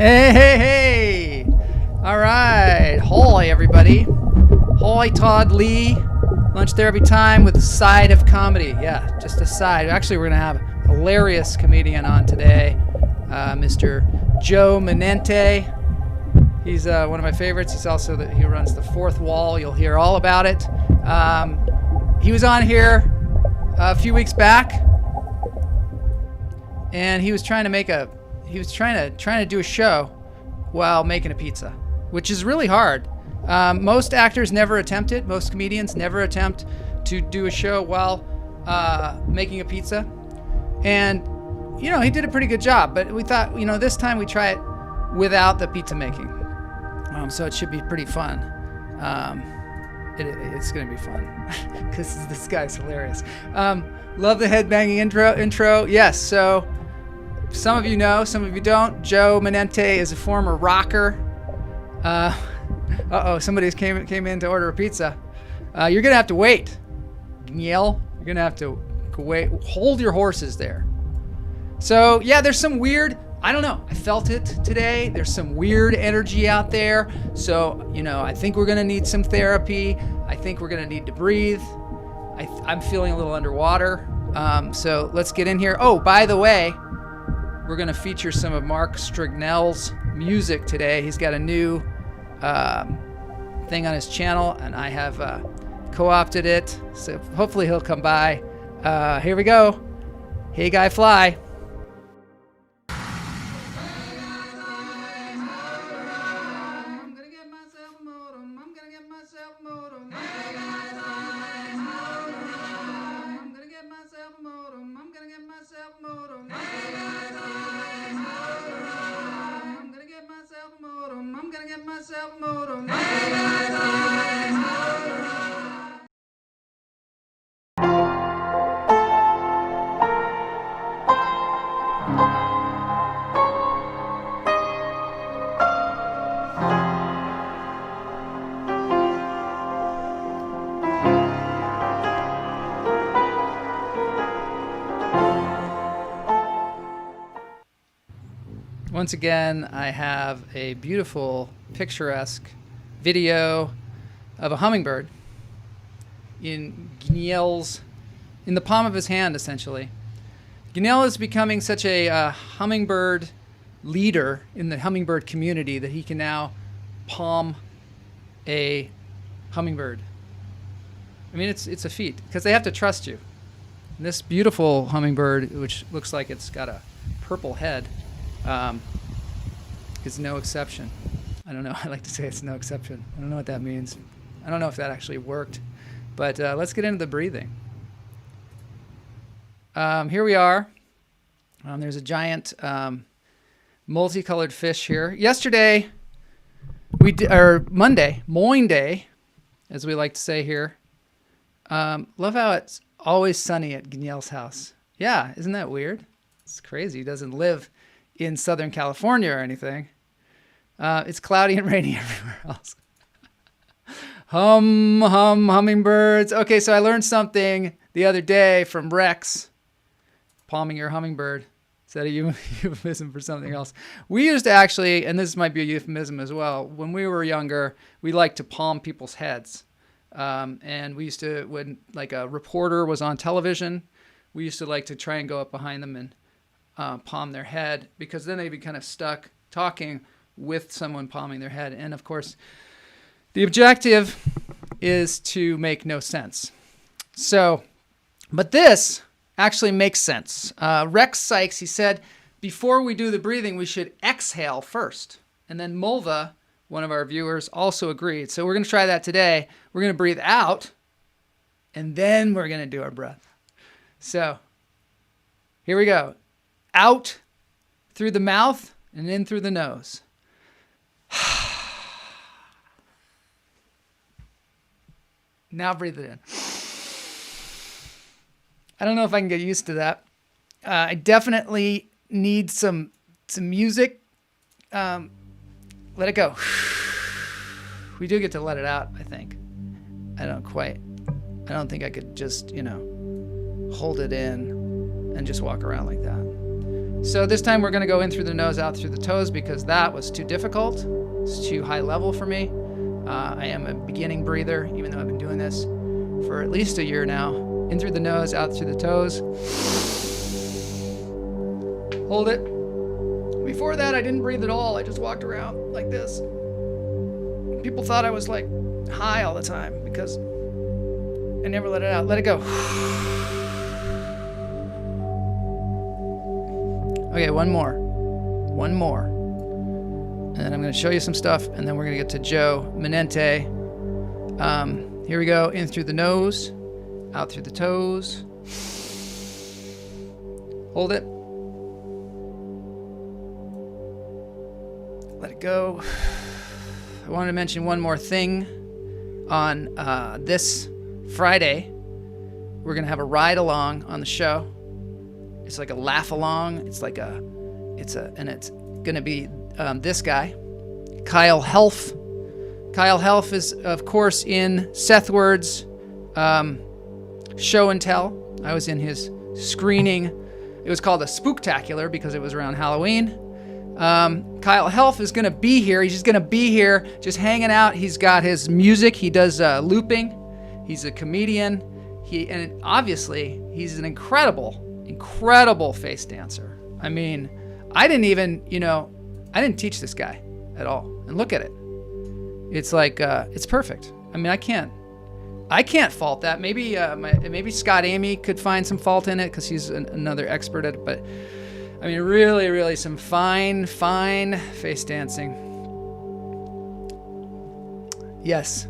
Hey, hey, hey! All right. Hoy, everybody. Hoy, Todd Lee. Lunch therapy time with a side of comedy. Yeah, just a side. Actually, we're going to have a hilarious comedian on today, Mr. Joe Manente. He's one of my favorites. He's also he runs the Fourth Wall. You'll hear all about it. He was on here a few weeks back, and he was trying to do a show while making a pizza, which is really hard. Most actors never attempt it. Most comedians never attempt to do a show while making a pizza. And, he did a pretty good job. But we thought, this time we try it without the pizza making. So it should be pretty fun. It's going to be fun because this guy's hilarious. Love the headbanging intro. Yes, so some of you know, some of you don't. Joe Manente is a former rocker. Somebody came in to order a pizza. You're going to have to wait. You're going to have to wait. Hold your horses there. So, yeah, there's some weird, I don't know. I felt it today. There's some weird energy out there. So, I think we're going to need some therapy. I think we're going to need to breathe. I'm feeling a little underwater. So let's get in here. Oh, by the way, we're going to feature some of Mark Strignell's music today. He's got a new thing on his channel, and I have co-opted it. So hopefully he'll come by. Here we go. Hey, Guy Fly. Once again, I have a beautiful, picturesque video of a hummingbird in the palm of his hand, essentially. Guignel is becoming such a hummingbird leader in the hummingbird community that he can now palm a hummingbird. I mean, it's a feat, because they have to trust you. And this beautiful hummingbird, which looks like it's got a purple head, is no exception. I don't know. I like to say it's no exception. I don't know what that means. I don't know if that actually worked. But let's get into the breathing. Here we are. There's a giant multicolored fish here. Yesterday, Monday, Moin Day, as we like to say here. Love how it's always sunny at Guignel's house. Yeah, isn't that weird? It's crazy. He doesn't live in Southern California or anything. It's cloudy and rainy everywhere else. Hummingbirds. Okay, so I learned something the other day from Rex. Palming your hummingbird. Is that a euphemism for something else? We used to actually, and this might be a euphemism as well, when we were younger, we liked to palm people's heads. And we used to, when like a reporter was on television, we used to like to try and go up behind them and palm their head, because then they'd be kind of stuck talking with someone palming their head. And of course, the objective is to make no sense. So, but this actually makes sense. Rex Sykes, he said, before we do the breathing, we should exhale first. And then Mulva, one of our viewers, also agreed. So we're going to try that today. We're going to breathe out, and then we're going to do our breath. So here we go. Out through the mouth and in through the nose. Now breathe it in. I don't know if I can get used to that. I definitely need some music. Let it go. We do get to let it out, I think. I don't think I could just, hold it in and just walk around like that. So this time we're going to go in through the nose, out through the toes, because that was too difficult. It's too high level for me. I am a beginning breather, even though I've been doing this for at least a year now. In through the nose, out through the toes. Hold it. Before that, I didn't breathe at all. I just walked around like this. People thought I was like high all the time because I never let it out. Let it go. Okay, one more. And then I'm going to show you some stuff, and then we're going to get to Joe Manente. Here we go. In through the nose, out through the toes. Hold it. Let it go. I wanted to mention one more thing. On this Friday, we're going to have a ride along on the show. It's like a laugh along. And it's going to be this guy, Kyle Helf. Kyle Helf is, of course, in Seth Word's show and tell. I was in his screening. It was called a Spooktacular because it was around Halloween. Kyle Helf is going to be here. He's just going to be here, just hanging out. He's got his music. He does looping. He's a comedian. And obviously, he's an incredible face dancer. I mean, I didn't teach this guy at all. And look at it. It's like, it's perfect. I mean, I can't fault that. Maybe Scott Amy could find some fault in it because he's another expert at it. But I mean, really, really some fine face dancing. Yes.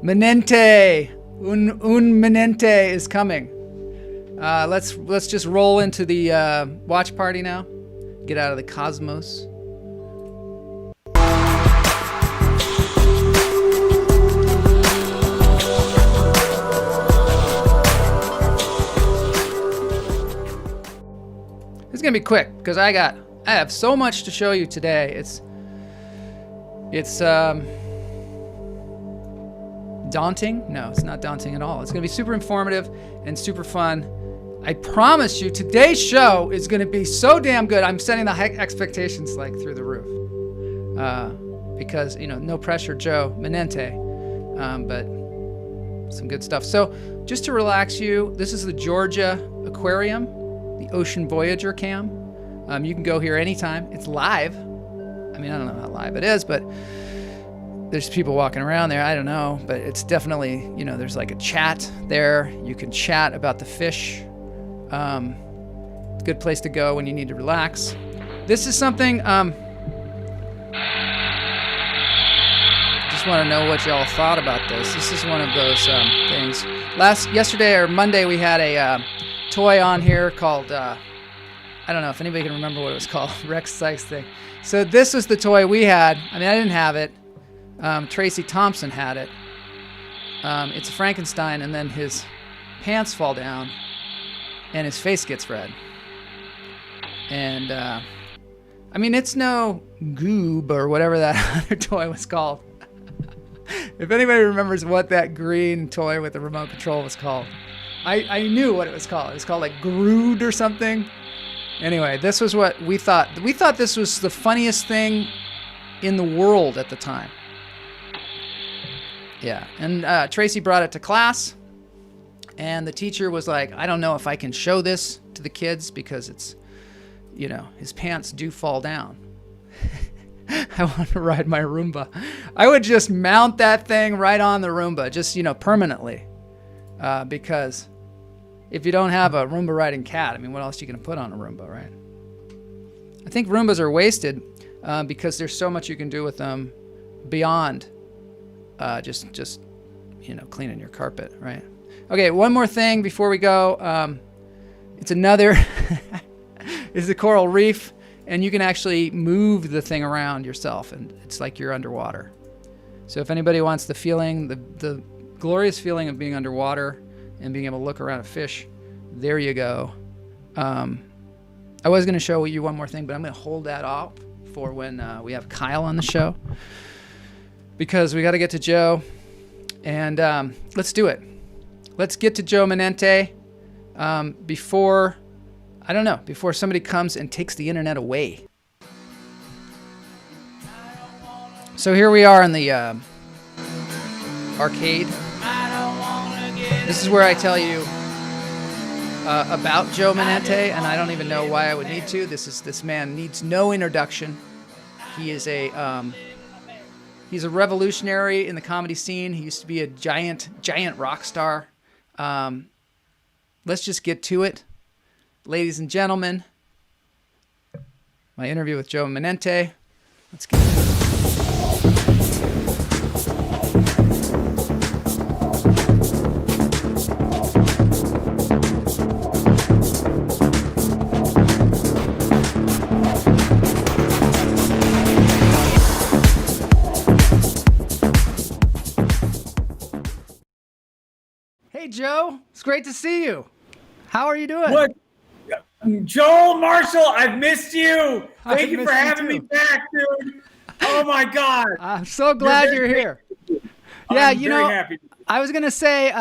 Manente. Un Manente is coming. Let's just roll into the watch party now. Get out of the cosmos. It's gonna be quick because I have so much to show you today. It's daunting? No, it's not daunting at all. It's gonna be super informative and super fun. I promise you, today's show is gonna be so damn good. I'm setting the expectations like through the roof because no pressure, Joe Manente, but some good stuff. So just to relax you, this is the Georgia Aquarium. The Ocean Voyager cam. You can go here anytime. It's live. I mean, I don't know how live it is, but there's people walking around there. I don't know, but it's definitely, there's like a chat there. You can chat about the fish. Good place to go when you need to relax. This is something, just want to know what y'all thought about this. This is one of those things. Yesterday or Monday, we had a toy on here called I don't know if anybody can remember what it was called. Rex Sykes thing. So this was the toy we had. I mean, I didn't have it. Tracy Thompson had it. It's a Frankenstein, and then his pants fall down and his face gets red. And I mean, it's no Goob or whatever that other toy was called. If anybody remembers what that green toy with the remote control was called, I knew what it was called. It was called like Grood or something. Anyway, this was what we thought. We thought this was the funniest thing in the world at the time. Yeah, and Tracy brought it to class, and the teacher was like, I don't know if I can show this to the kids because it's, his pants do fall down. I want to ride my Roomba. I would just mount that thing right on the Roomba, just, permanently. Because if you don't have a Roomba riding cat, I mean, what else are you going to put on a Roomba, right? I think Roombas are wasted because there's so much you can do with them beyond just cleaning your carpet, right? Okay, one more thing before we go. It's another, it's a coral reef, and you can actually move the thing around yourself, and it's like you're underwater. So if anybody wants the feeling, the glorious feeling of being underwater and being able to look around a fish, there you go. I was going to show you one more thing, but I'm going to hold that off for when we have Kyle on the show, because we got to get to Joe, and let's do it. Let's get to Joe Manente before I don't know, before somebody comes and takes the internet away. So here we are in the arcade. This is where I tell you about Joe Manente, and I don't even know why I would need to. This man needs no introduction. He is he's a revolutionary in the comedy scene. He used to be a giant rock star. Let's just get to it. Ladies and gentlemen, my interview with Joe Manente. Let's get to it. Hey, Joe. It's great to see you. How are you doing? What? Joel Marshall, I've missed you. Thank you for having me back, dude. Oh, my God. I'm so glad you're here. Yeah, I'm very happy. I was going to say,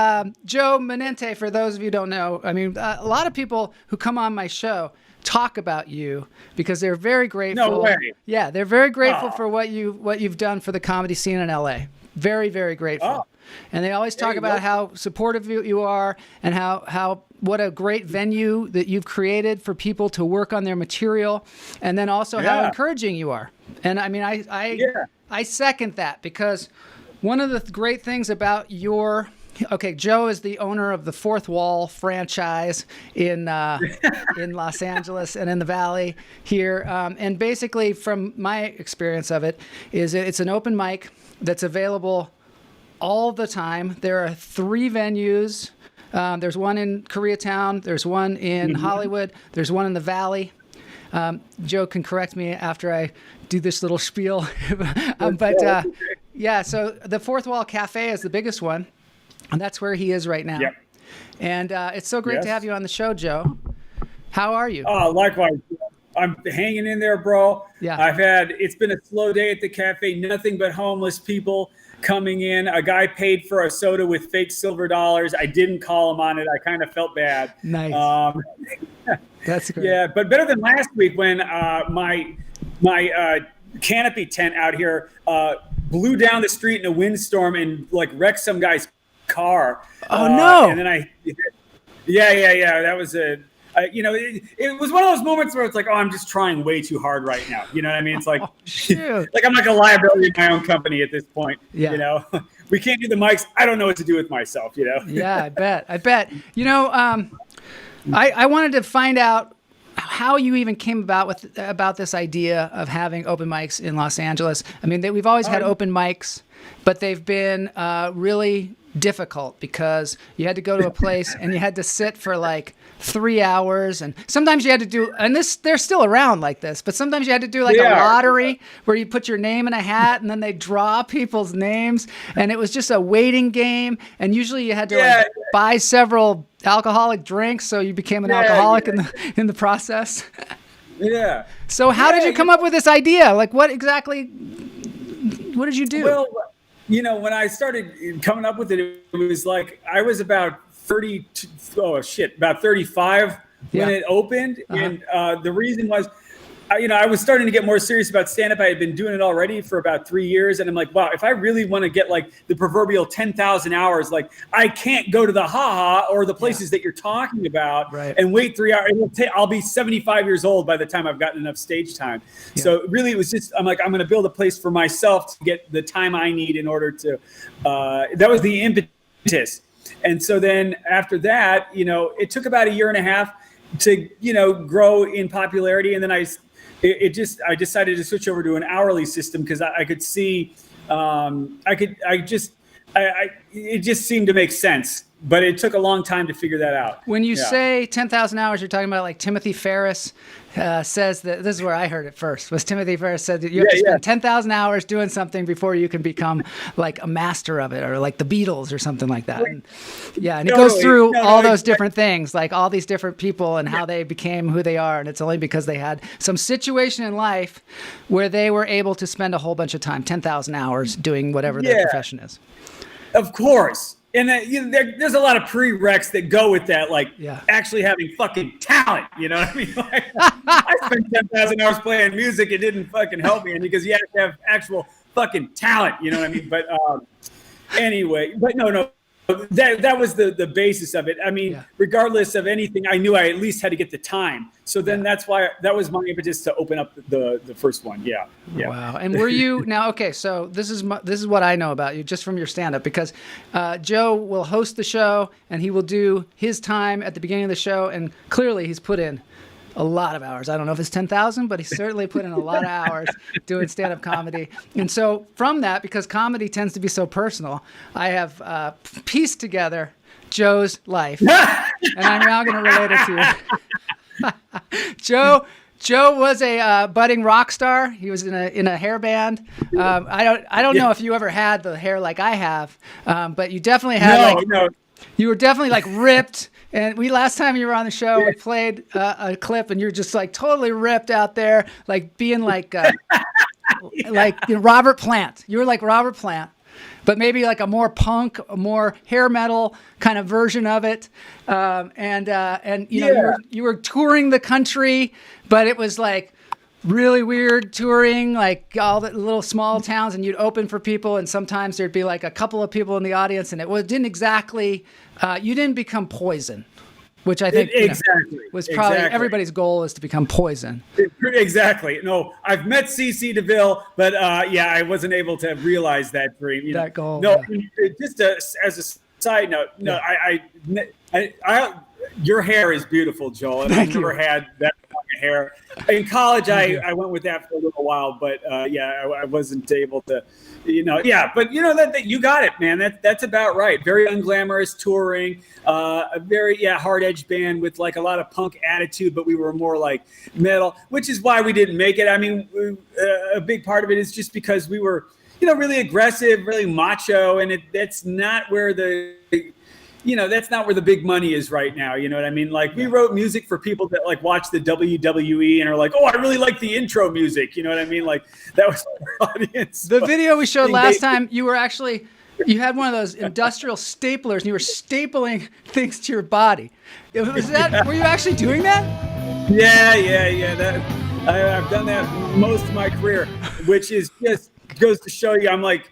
Joe Manente, for those of you who don't know, I mean, a lot of people who come on my show talk about you because they're very grateful. No way. Yeah, they're very grateful for what you've done for the comedy scene in LA. Very, very grateful. Oh. And they always talk about how supportive you are and how what a great venue that you've created for people to work on their material, and then also how encouraging you are. And I mean, I second that, because one of the great things about Joe is the owner of the Fourth Wall franchise in Los Angeles and in the Valley here. And basically, from my experience of it, it's an open mic that's available all the time. There are 3 venues. There's one in Koreatown. There's one in Hollywood. There's one in the Valley. Joe can correct me after I do this little spiel. Yeah, so the Fourth Wall Cafe is the biggest one, and that's where he is right now. Yep. And it's so great to have you on the show, Joe. How are you? Likewise. I'm hanging in there, bro. Yeah. It's been a slow day at the cafe. Nothing but homeless people coming in. A guy paid for a soda with fake silver dollars. I didn't call him on it. I kind of felt bad. Nice. That's great. Yeah, but better than last week when my canopy tent out here blew down the street in a windstorm and like wrecked some guy's car. Oh no! And then that was it was one of those moments where it's like, oh, I'm just trying way too hard right now. You know what I mean? It's like, like I'm like a liability in my own company at this point. Yeah. You know, we can't do the mics. I don't know what to do with myself, you know? Yeah, I bet. You know, I wanted to find out how you even came about this idea of having open mics in Los Angeles. I mean, we've always had open mics, but they've been really difficult because you had to go to a place and you had to sit for like 3 hours, and sometimes you had to do, and they're still around like this, but sometimes you had to do like a lottery where you put your name in a hat and then they draw people's names, and it was just a waiting game, and usually you had to buy several alcoholic drinks, so you became an alcoholic in the process. Yeah. So how did you come up with this idea? Like what did you do? Well, you know, when I started coming up with it, it was like I was about 35 when it opened. And the reason was, I was starting to get more serious about stand-up. I had been doing it already for about 3 years. And I'm like, wow, if I really want to get like the proverbial 10,000 hours, like I can't go to the Ha-Ha or the places that you're talking about and wait 3 hours. I'll be 75 years old by the time I've gotten enough stage time. Yeah. So really it was just, I'm like, I'm going to build a place for myself to get the time I need in order to, that was the impetus. And so then after that, it took about 1.5 years to, grow in popularity. And then I decided to switch over to an hourly system because I could see, it just seemed to make sense. But it took a long time to figure that out. When you say 10,000 hours, you're talking about like Timothy Ferriss says that, this is where I heard it first, was Timothy Ferriss said that you have to spend 10,000 hours doing something before you can become like a master of it, or like the Beatles or something like that. And, and it goes through all those different things, like all these different people and how they became who they are. And it's only because they had some situation in life where they were able to spend a whole bunch of time, 10,000 hours doing whatever their profession is. Of course. And there's a lot of prereqs that go with that, like actually having fucking talent. You know what I mean? Like, I spent 10,000 hours playing music. It didn't fucking help me, and because you have to have actual fucking talent. You know what I mean? But anyway, but no. That was the basis of it. I mean, regardless of anything, I knew I at least had to get the time. So then that was my impetus to open up the first one. Yeah. Wow. And were you now? Okay, so this is what I know about you just from your stand-up, because Joe will host the show and he will do his time at the beginning of the show, and clearly he's put in a lot of hours. I don't know if it's 10,000, but he certainly put in a lot of hours doing stand-up comedy. And so from that, because comedy tends to be so personal, I have pieced together Joe's life, and I'm now going to relate it to you. Joe was a budding rock star. He was in a hair band. I don't know if you ever had the hair like I have, but you definitely had you were definitely like ripped. And last time you were on the show, we played a clip, and you're just like totally ripped out there, like being like Robert Plant. You were like Robert Plant, but maybe like a more punk, a more hair metal kind of version of it. And you were touring the country, but it was like really weird touring, like all the little small towns, and you'd open for people, and sometimes there'd be like a couple of people in the audience, and didn't exactly, you didn't become Poison, which I think was probably everybody's goal, is to become Poison. Exactly. No, I've met CC DeVille, but I wasn't able to realize that dream. That goal. No, just as a side note, I your hair is beautiful, Joel, and I've never had that kind of hair. In college, I went with that for a little while, but I wasn't able to, but that you got it, man. That's about right. Very unglamorous touring, a very hard edge band with like a lot of punk attitude, but we were more like metal, which is why we didn't make it. I mean, a big part of it is just because we were, really aggressive, really macho, and that's not where that's not where the big money is right now. You know what I mean? Like, we wrote music for people that like watch the WWE and are like, oh, I really like the intro music. You know what I mean? Like, that was our audience. The video we showed last time, you had one of those industrial staplers, and you were stapling things to your body. Were you actually doing that? Yeah. I've done that most of my career, which is just goes to show you I'm like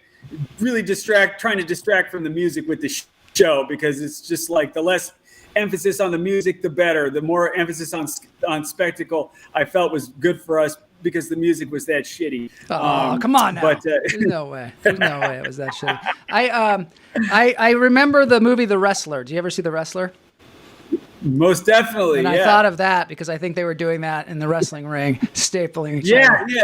really trying to distract from the music with the show, because it's just like the less emphasis on the music, the better. The more emphasis on spectacle, I felt was good for us, because the music was that shitty. Oh, come on now. But, There's no way it was that shitty. I remember the movie The Wrestler. Do you ever see The Wrestler? Most definitely. And I thought of that because I think they were doing that in the wrestling ring, stapling each other. Yeah,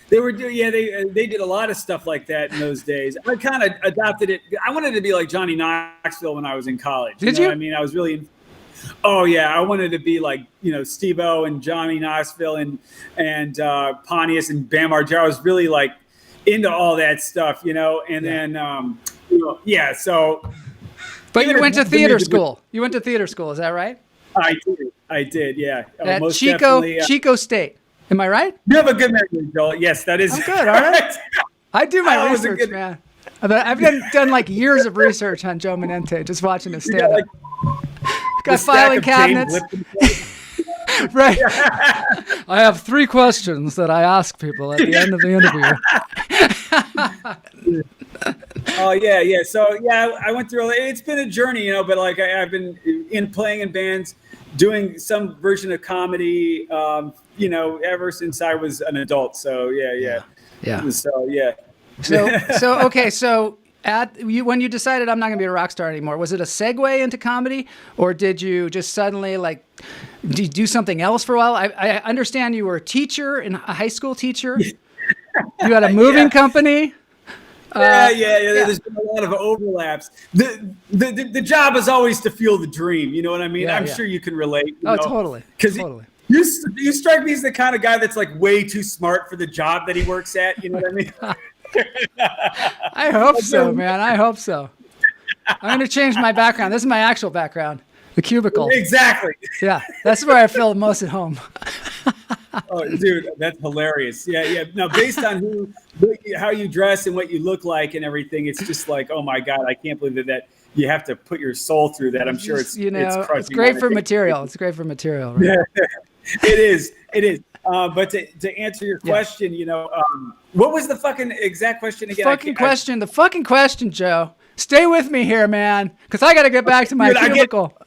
they were doing. Yeah, they did a lot of stuff like that in those days. I kind of adopted it. I wanted to be like Johnny Knoxville when I was in college. Did you? I mean, I was really. Oh yeah, I wanted to be like Steve-O and Johnny Knoxville and Pontius and Bam Margera. I was really like into all that stuff, And then so. But you went to theater school. You went to theater school, is that right? I did, yeah. At most Chico State. Am I right? You have a good memory, Joel. Yes, that is. I'm good, all right. I do my research, man. I've done like years of research on Joe Manente, just watching his stand-up. Got filing cabinets. Right. I have 3 questions that I ask people at the end of the interview. Oh yeah. So I went through. It's been a journey, but like I've been playing in bands, doing some version of comedy, ever since I was an adult. So yeah. So yeah. So when you decided I'm not going to be a rock star anymore, was it a segue into comedy, or did you just suddenly do something else for a while? I understand you were a teacher, a high school teacher. You had a moving company. Yeah. There's been a lot of overlaps. The job is always to fuel the dream. You know what I mean? I'm sure you can relate. Totally. Because you strike me as the kind of guy that's like way too smart for the job that he works at. You know what I mean? I hope so, man. I hope so. I'm going to change my background. This is my actual background. The cubicle. Exactly. Yeah, that's where I feel most at home. Oh, dude, that's hilarious. Yeah. Now, based on how you dress and what you look like and everything, it's just like, oh my God, I can't believe that you have to put your soul through that. I'm sure it's it's great for material. It's great for material. Right? Yeah, it is. But to answer your question, what was the fucking exact question again? The fucking question, Joe. Stay with me here, man, because I got to get back to my cubicle.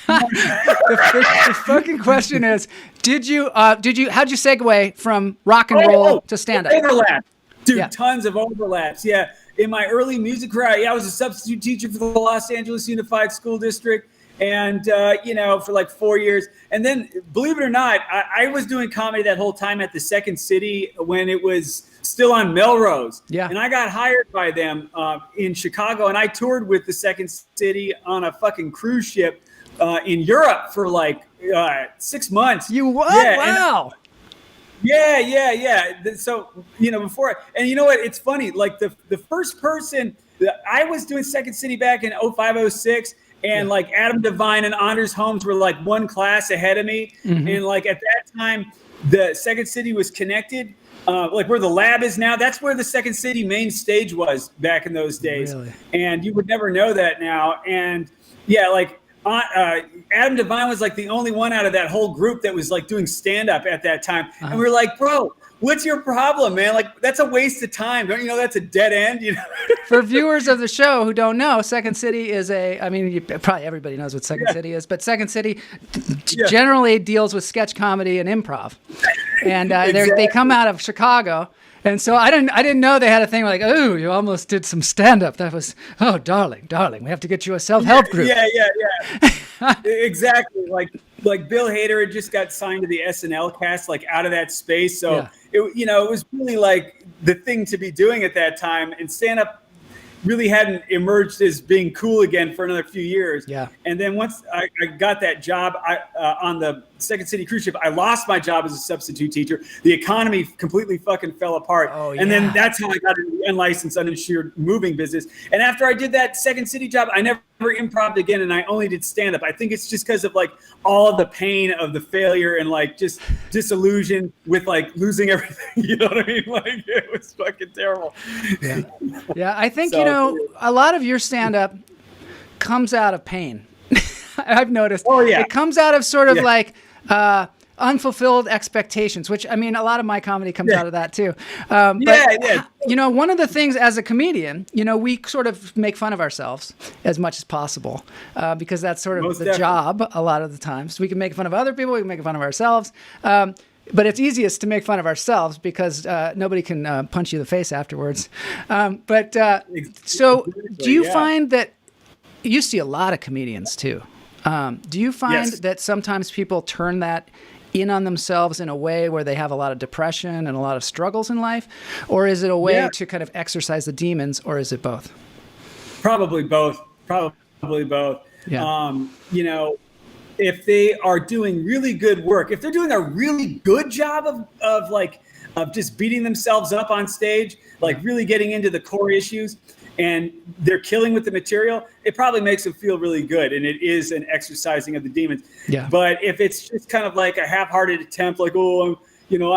The fucking question is, how'd you segue from rock and roll to stand up? Overlap. Dude, tons of overlaps. Yeah. In my early music career, I was a substitute teacher for the Los Angeles Unified School District. And, for like 4 years. And then, believe it or not, I was doing comedy that whole time at the Second City when it was still on Melrose. Yeah. And I got hired by them in Chicago. And I toured with the Second City on a fucking cruise ship in Europe for like 6 months. You what? Yeah, wow. Yeah. So, before, and you know what? It's funny. Like the first person, I was doing Second City back in 05, 06. And like Adam Devine and Anders Holmes were like one class ahead of me. Mm-hmm. And like at that time, the Second City was connected. Like where the lab is now, that's where the Second City main stage was back in those days. Really? And you would never know that now. And Adam Devine was like the only one out of that whole group that was like doing stand-up at that time. Uh-huh. And we were like, bro, what's your problem, man? Like, that's a waste of time. Don't you know that's a dead end? For viewers of the show who don't know, Second City is probably everybody knows what Second City is, but Second City generally deals with sketch comedy and improv. And exactly. They come out of Chicago. And so I didn't know they had a thing like, oh, you almost did some stand-up. That was, oh, darling, we have to get you a self-help group. Yeah. Exactly. Like Bill Hader had just got signed to the SNL cast, like out of that space. So it was really like the thing to be doing at that time. And stand-up really hadn't emerged as being cool again for another few years. Yeah. And then once I got that job on the Second City cruise ship, I lost my job as a substitute teacher. The economy completely fucking fell apart. Oh, yeah. And then that's how I got into the unlicensed, uninsured moving business. And after I did that Second City job, I never improv'd again, and I only did stand-up. I think it's just because of like all of the pain of the failure and like just disillusion with like losing everything. You know what I mean? Like it was fucking terrible. Yeah, I think, a lot of your stand-up comes out of pain. I've noticed. Oh, yeah. It comes out of sort of like unfulfilled expectations, which, I mean, a lot of my comedy comes out of that too. But, one of the things as a comedian, we sort of make fun of ourselves as much as possible because that's sort of the job a lot of the times. We can make fun of other people. We can make fun of ourselves. But it's easiest to make fun of ourselves because nobody can punch you in the face afterwards. So do you find that you see a lot of comedians too? Do you find that sometimes people turn that in on themselves in a way where they have a lot of depression and a lot of struggles in life? Or is it a way to kind of exercise the demons, or is it both? Probably both. Yeah. If they are doing really good work, if they're doing a really good job of just beating themselves up on stage, like really getting into the core issues, and they're killing with the material, it probably makes them feel really good. And it is an exercising of the demons. Yeah. But if it's just kind of like a half-hearted attempt, like, I'm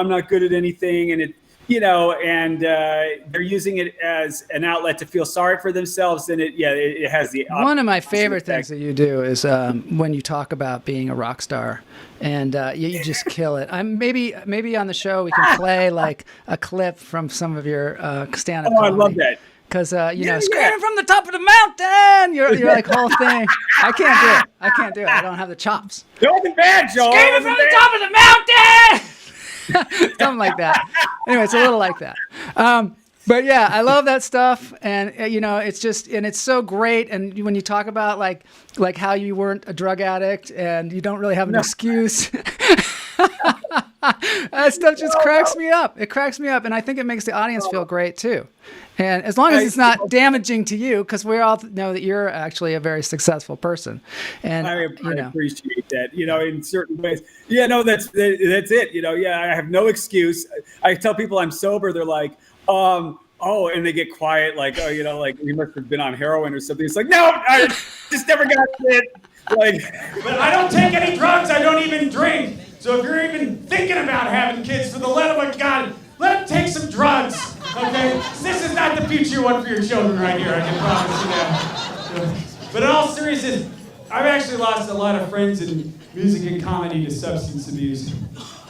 not good at anything, and they're using it as an outlet to feel sorry for themselves, then it has the opposite. One of my favorite things that you do is when you talk about being a rock star, and you just kill it. Maybe on the show we can play like a clip from some of your stand-up comedy. I love that. Because, screaming from the top of the mountain, you're like whole thing. I can't do it. I don't have the chops. It wasn't bad, Joe. Screaming from the top of the mountain! Something like that. Anyway, it's a little like that. But yeah, I love that stuff. And, it's just, and it's so great. And when you talk about like how you weren't a drug addict and you don't really have an excuse. That stuff just cracks me up. It cracks me up. And I think it makes the audience feel great too. And as long as it's not damaging to you, because we all know that you're actually a very successful person. And I appreciate that, in certain ways. Yeah, no, that's it. I have no excuse. I tell people I'm sober. They're like, and they get quiet, like, like you must have been on heroin or something. It's like, no, I just never got it. But I don't take any drugs. I don't even drink. So if you're even thinking about having kids, for the love of God, let them take some drugs, okay? This is not the future you want for your children right here, I can promise you that. But in all seriousness, I've actually lost a lot of friends in music and comedy to substance abuse.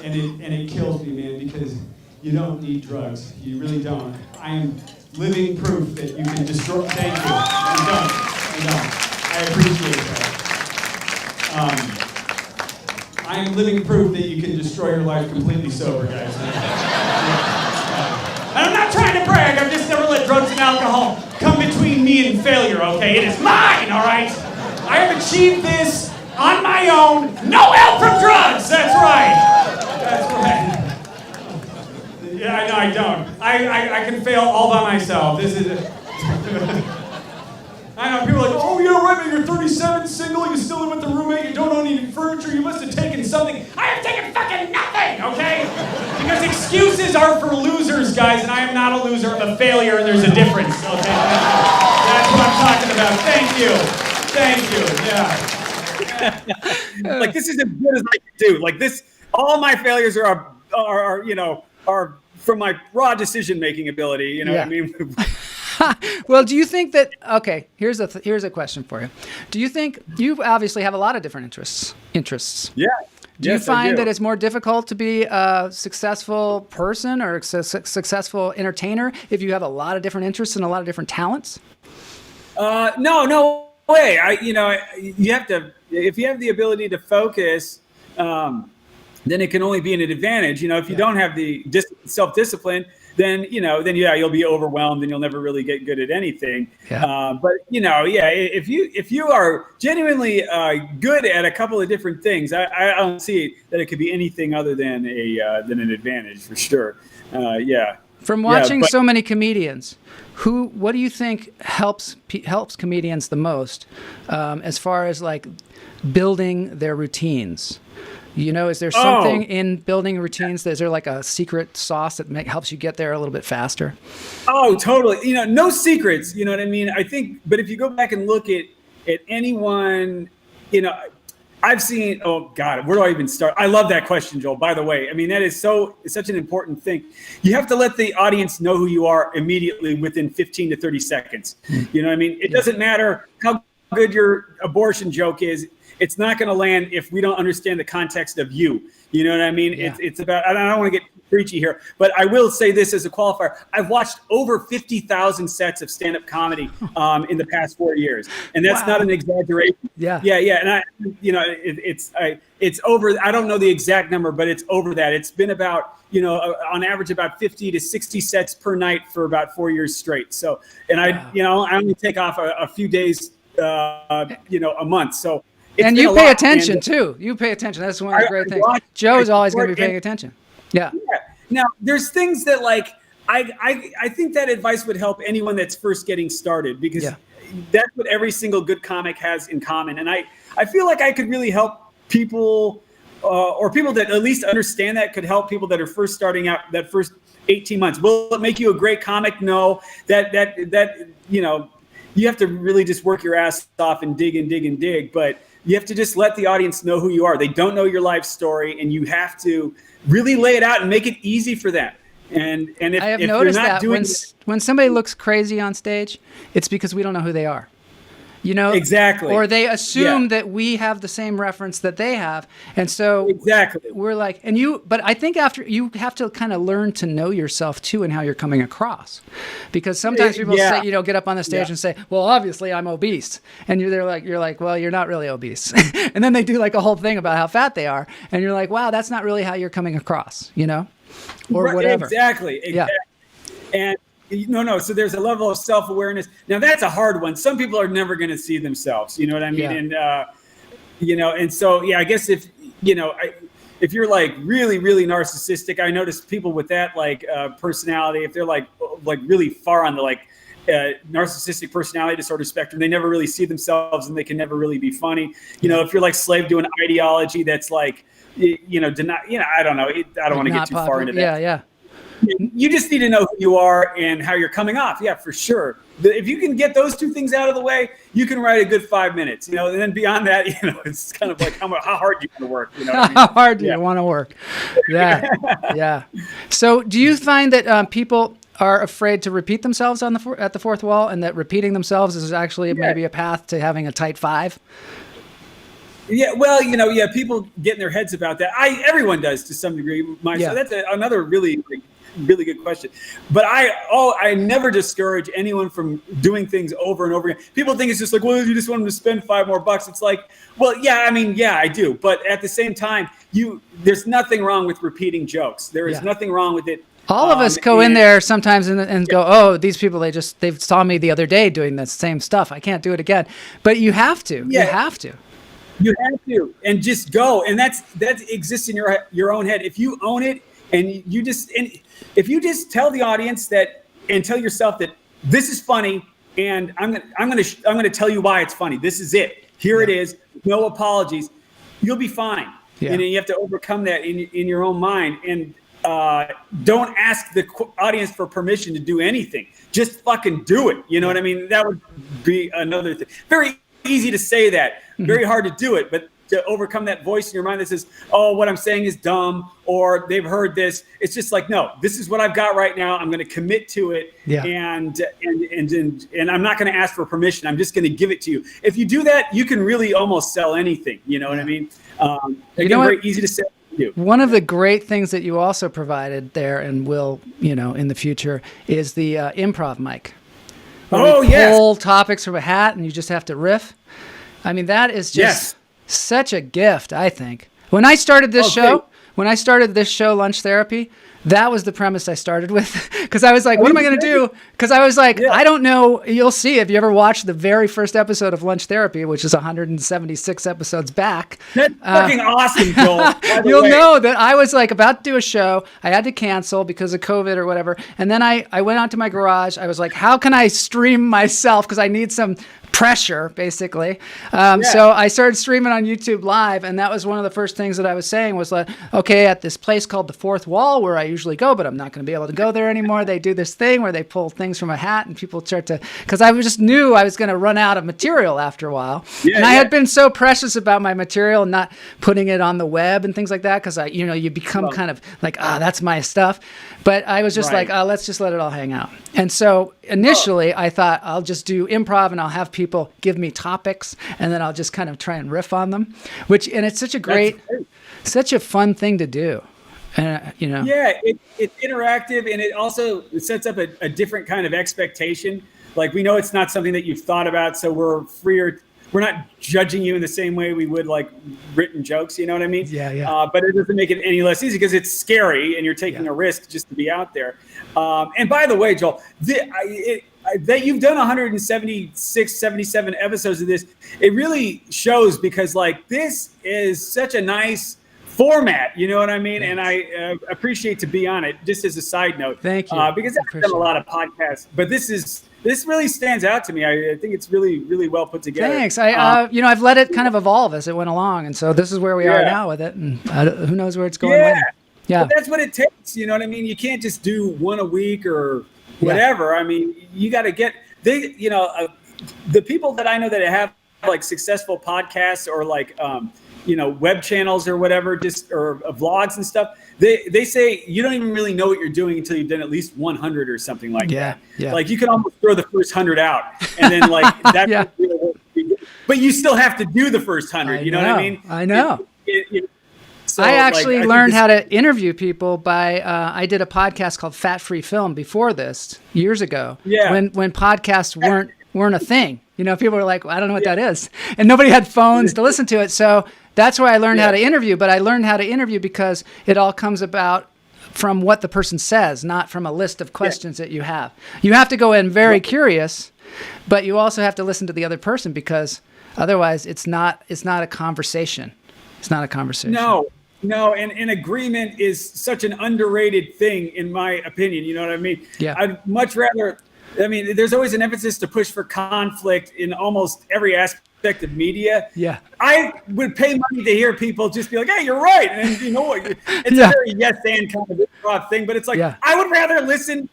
And it kills me, man, because you don't need drugs. You really don't. I am living proof that you can destroy. Thank you. You don't. I appreciate that. I am living proof that you can destroy your life completely sober, guys. And I'm not trying to brag. I've just never let drugs and alcohol come between me and failure, okay? It is mine, all right? I have achieved this on my own. No help from drugs. That's right. That's right. Yeah, no, I don't. I can fail all by myself. This is it. I know people are like, oh, yeah, right, man, you're 37, single, you still live with the roommate, you don't own any furniture, you must have taken something. I have taken fucking nothing, okay? Because excuses are for losers, guys, and I am not a loser, I'm a failure, and there's a difference, okay? That's what I'm talking about. Thank you, yeah. Like, this is as good as I can do. Like, this, all my failures are from my raw decision-making ability, you know what I mean? Well, do you think that, okay, here's a question for you. Do you think, you obviously have a lot of different interests. Yeah. Do you find that it's more difficult to be a successful person or a successful entertainer if you have a lot of different interests and a lot of different talents? No way. You have to, if you have the ability to focus, then it can only be an advantage. You know, if you don't have the self-discipline, then you'll be overwhelmed and you'll never really get good at anything. Yeah. But if you are genuinely good at a couple of different things, I don't see that it could be anything other than an advantage for sure. From watching so many comedians, what do you think helps comedians the most, as far as like building their routines? You know, is there something in building routines? Is there like a secret sauce that helps you get there a little bit faster? Oh, totally. You know, no secrets. You know what I mean? I think, but if you go back and look at anyone, you know, I've seen, oh God, where do I even start? I love that question, Joel, by the way. I mean, that is it's such an important thing. You have to let the audience know who you are immediately within 15 to 30 seconds. You know what I mean? It doesn't matter how good your abortion joke is. It's not going to land if we don't understand the context of you. You know what I mean? Yeah. It's about, I don't want to get preachy here, but I will say this as a qualifier. I've watched over 50,000 sets of stand-up comedy in the past 4 years. And that's not an exaggeration. Yeah. And it's over, I don't know the exact number, but it's over that. It's been about, on average about 50 to 60 sets per night for about 4 years straight. So, and I only take off a few days, a month. So, and you pay attention too. You pay attention. That's one of the great things. Joe's always going to be paying attention. Yeah. Now, there's things that like I think that advice would help anyone that's first getting started, because that's what every single good comic has in common. And I feel like I could really help people, or people that at least understand that could help people that are first starting out that first 18 months. Will it make you a great comic? No. That you have to really just work your ass off and dig. But you have to just let the audience know who you are. They don't know your life story, and you have to really lay it out and make it easy for them. And if, I have noticed that when somebody looks crazy on stage, it's because we don't know who they are. You know, exactly. Or they assume that we have the same reference that they have, and so we're like, but I think after you have to kind of learn to know yourself too, and how you're coming across, because sometimes people say, get up on the stage and say, well, obviously I'm obese, and you're like, well, you're not really obese, and then they do like a whole thing about how fat they are, and you're like, wow, that's not really how you're coming across, or whatever. Exactly. Yeah. And no. So there's a level of self-awareness. Now that's a hard one. Some people are never going to see themselves. You know what I mean? Yeah. And and so I guess if you're like really, really narcissistic, I notice people with that like personality, if they're like really far on the like narcissistic personality disorder spectrum, they never really see themselves and they can never really be funny. If you're like slave to an ideology that's like I don't know. I don't want to get too far into that. Yeah. You just need to know who you are and how you're coming off. Yeah, for sure. If you can get those two things out of the way, you can write a good 5 minutes. And then beyond that, it's kind of like how hard you want to work. How hard do you want to work? Yeah, yeah. So, do you find that people are afraid to repeat themselves at the fourth wall, and that repeating themselves is actually maybe a path to having a tight five? Yeah, well, people get in their heads about that. Everyone does to some degree. So that's another really good question. But I never discourage anyone from doing things over and over again. People think it's just like, well, you just want them to spend $5 more. It's like, well, yeah, I do. But at the same time, there's nothing wrong with repeating jokes. There is nothing wrong with it. All of us go in there sometimes and go, oh, these people, they saw me the other day doing the same stuff. I can't do it again. But you have to. Yeah. You have to. You have to, and just go. And that exists in your own head. If you own it, and if you just tell the audience that, and tell yourself that this is funny, and I'm gonna tell you why it's funny. This is it. Here it is. No apologies. You'll be fine. Yeah. And you have to overcome that in your own mind. And don't ask the audience for permission to do anything. Just fucking do it. You know what I mean? That would be another thing. Very easy to say that. Very hard to do it. But to overcome that voice in your mind that says, oh, what I'm saying is dumb, or they've heard this. It's just like, no, this is what I've got right now. I'm going to commit to it. Yeah. And I'm not going to ask for permission. I'm just going to give it to you. If you do that, you can really almost sell anything. You know what I mean? Very easy to say. One of the great things that you also provided there, and will, in the future, is the improv mic. Pull topics from a hat and you just have to riff. I mean, that is just such a gift, I think. When I started this show, Lunch Therapy, that was the premise I started with. Because I was like, what am I going to do? Because I was like, I don't know. You'll see if you ever watch the very first episode of Lunch Therapy, which is 176 episodes back. That's fucking awesome, Joel. You'll know that I was like about to do a show. I had to cancel because of COVID or whatever. And then I went out to my garage. I was like, how can I stream myself? Because I need some pressure, basically. So I started streaming on YouTube Live, and that was one of the first things that I was saying was like, okay, at this place called the Fourth Wall where I usually go, but I'm not going to be able to go there anymore. They do this thing where they pull things from a hat and people start to, because I just knew I was going to run out of material after a while. I had been so precious about my material and not putting it on the web and things like that, because you become kind of like, that's my stuff. But I was just like, let's just let it all hang out. And so initially I thought I'll just do improv and I'll have people give me topics and then I'll just kind of try and riff on them, and it's such a fun thing to do. Yeah, it's interactive, and it also sets up a different kind of expectation. Like, we know it's not something that you've thought about, so we're freer. We're not judging you in the same way we would like written jokes. You know what I mean? Yeah. But it doesn't make it any less easy because it's scary and you're taking a risk just to be out there. And by the way, Joel, that you've done 176, 77 episodes of this, it really shows, because like this is such a nice format, you know what I mean? Thanks. And I appreciate to be on it, just as a side note. Thank you. Because I've done a lot of podcasts, but this really stands out to me. I think it's really, really well put together. Thanks. I've let it kind of evolve as it went along, and so this is where we are now with it, and who knows where it's going later. Yeah, but that's what it takes. You know what I mean? You can't just do one a week or whatever. I mean, you got to get the people that I know that have like successful podcasts or like web channels or whatever, or vlogs and stuff. They say you don't even really know what you're doing until you've done at least 100 or something like that. Yeah. Like you can almost throw the first 100 out, and then like that. But you still have to do the first 100. You know what I mean? I know. So, I actually learned how to interview people by I did a podcast called Fat Free Film before this years ago. Yeah. When podcasts weren't a thing. People were like, well, I don't know what that is, and nobody had phones to listen to it. So that's where I learned how to interview. But I learned how to interview because it all comes about from what the person says, not from a list of questions that you have. You have to go in very curious, but you also have to listen to the other person, because otherwise it's not a conversation. It's not a conversation. No, and agreement is such an underrated thing, in my opinion. You know what I mean? Yeah. I'd much rather. I mean, there's always an emphasis to push for conflict in almost every aspect of media. Yeah. I would pay money to hear people just be like, hey, you're right. And you know what? It's a very yes and kind of improv thing, but it's like, I would rather listen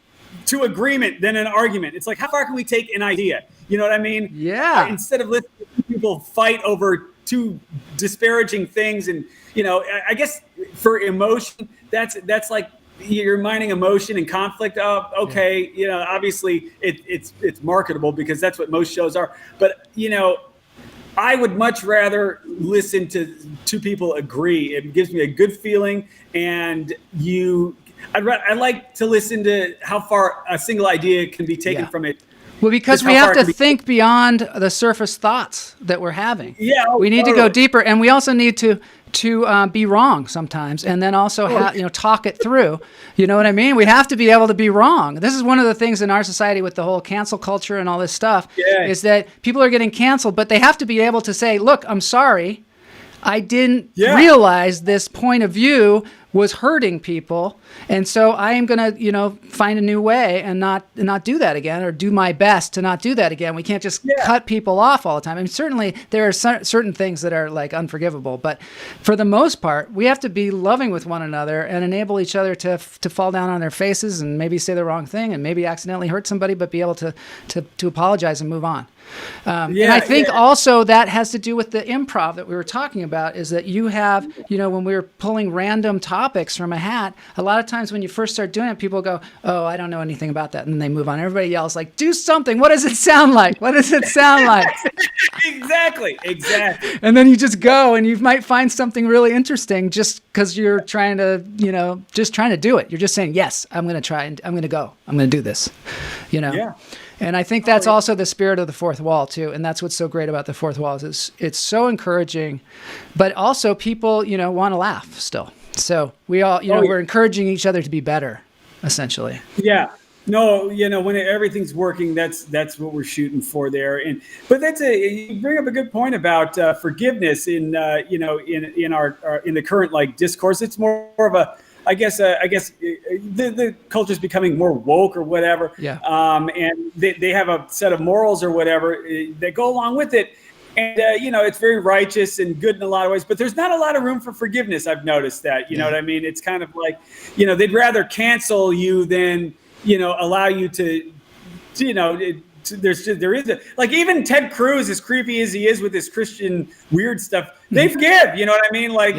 to agreement than an argument. It's like, how far can we take an idea? You know what I mean? Yeah. Instead of listening to people fight over two disparaging things. And, I guess for emotion, that's like you're mining emotion and conflict. Oh, okay. You know, obviously it's marketable because that's what most shows are. But, you know, I would much rather listen to two people agree. It gives me a good feeling. And I like to listen to how far a single idea can be taken from it. Well, because we have to think beyond the surface thoughts that we're having. Yeah, we need to go deeper, and we also need to be wrong sometimes, and then also talk it through. You know what I mean? We have to be able to be wrong. This is one of the things in our society with the whole cancel culture and all this stuff is that people are getting canceled, but they have to be able to say, "Look, I'm sorry. I didn't realize this point of view was hurting people, and so I am going to, you know, find a new way and not do that again, or do my best to not do that again." We can't just cut people off all the time. I mean, certainly there are certain things that are like unforgivable, but for the most part, we have to be loving with one another and enable each other to fall down on their faces and maybe say the wrong thing and maybe accidentally hurt somebody, but be able to apologize and move on. And I think also that has to do with the improv that we were talking about, is that you have, you know, when we were pulling random topics from a hat, a lot of times when you first start doing it, people go, "Oh, I don't know anything about that." And then they move on. Everybody yells like, "Do something. What does it sound like? What does it sound like?" Exactly. And then you just go and you might find something really interesting just because you're trying to, you know, just trying to do it. You're just saying, "Yes, I'm going to try and I'm going to go. I'm going to do this," you know? Yeah. And I think that's also the spirit of the fourth wall too. And that's what's so great about the fourth wall is it's so encouraging, but also people, you know, want to laugh still. So we all, you know, we're encouraging each other to be better, essentially. Yeah. No, you know, when everything's working, that's what we're shooting for there. But you bring up a good point about forgiveness in the current like discourse. It's more of a, I guess the culture is becoming more woke or whatever. Yeah. And they have a set of morals or whatever that go along with it. And, you know, it's very righteous and good in a lot of ways, but there's not a lot of room for forgiveness. I've noticed that, you know what I mean? It's kind of like, you know, they'd rather cancel you than, you know, allow you to, you know, there is like even Ted Cruz, as creepy as he is with his Christian weird stuff, they forgive, you know what I mean? Like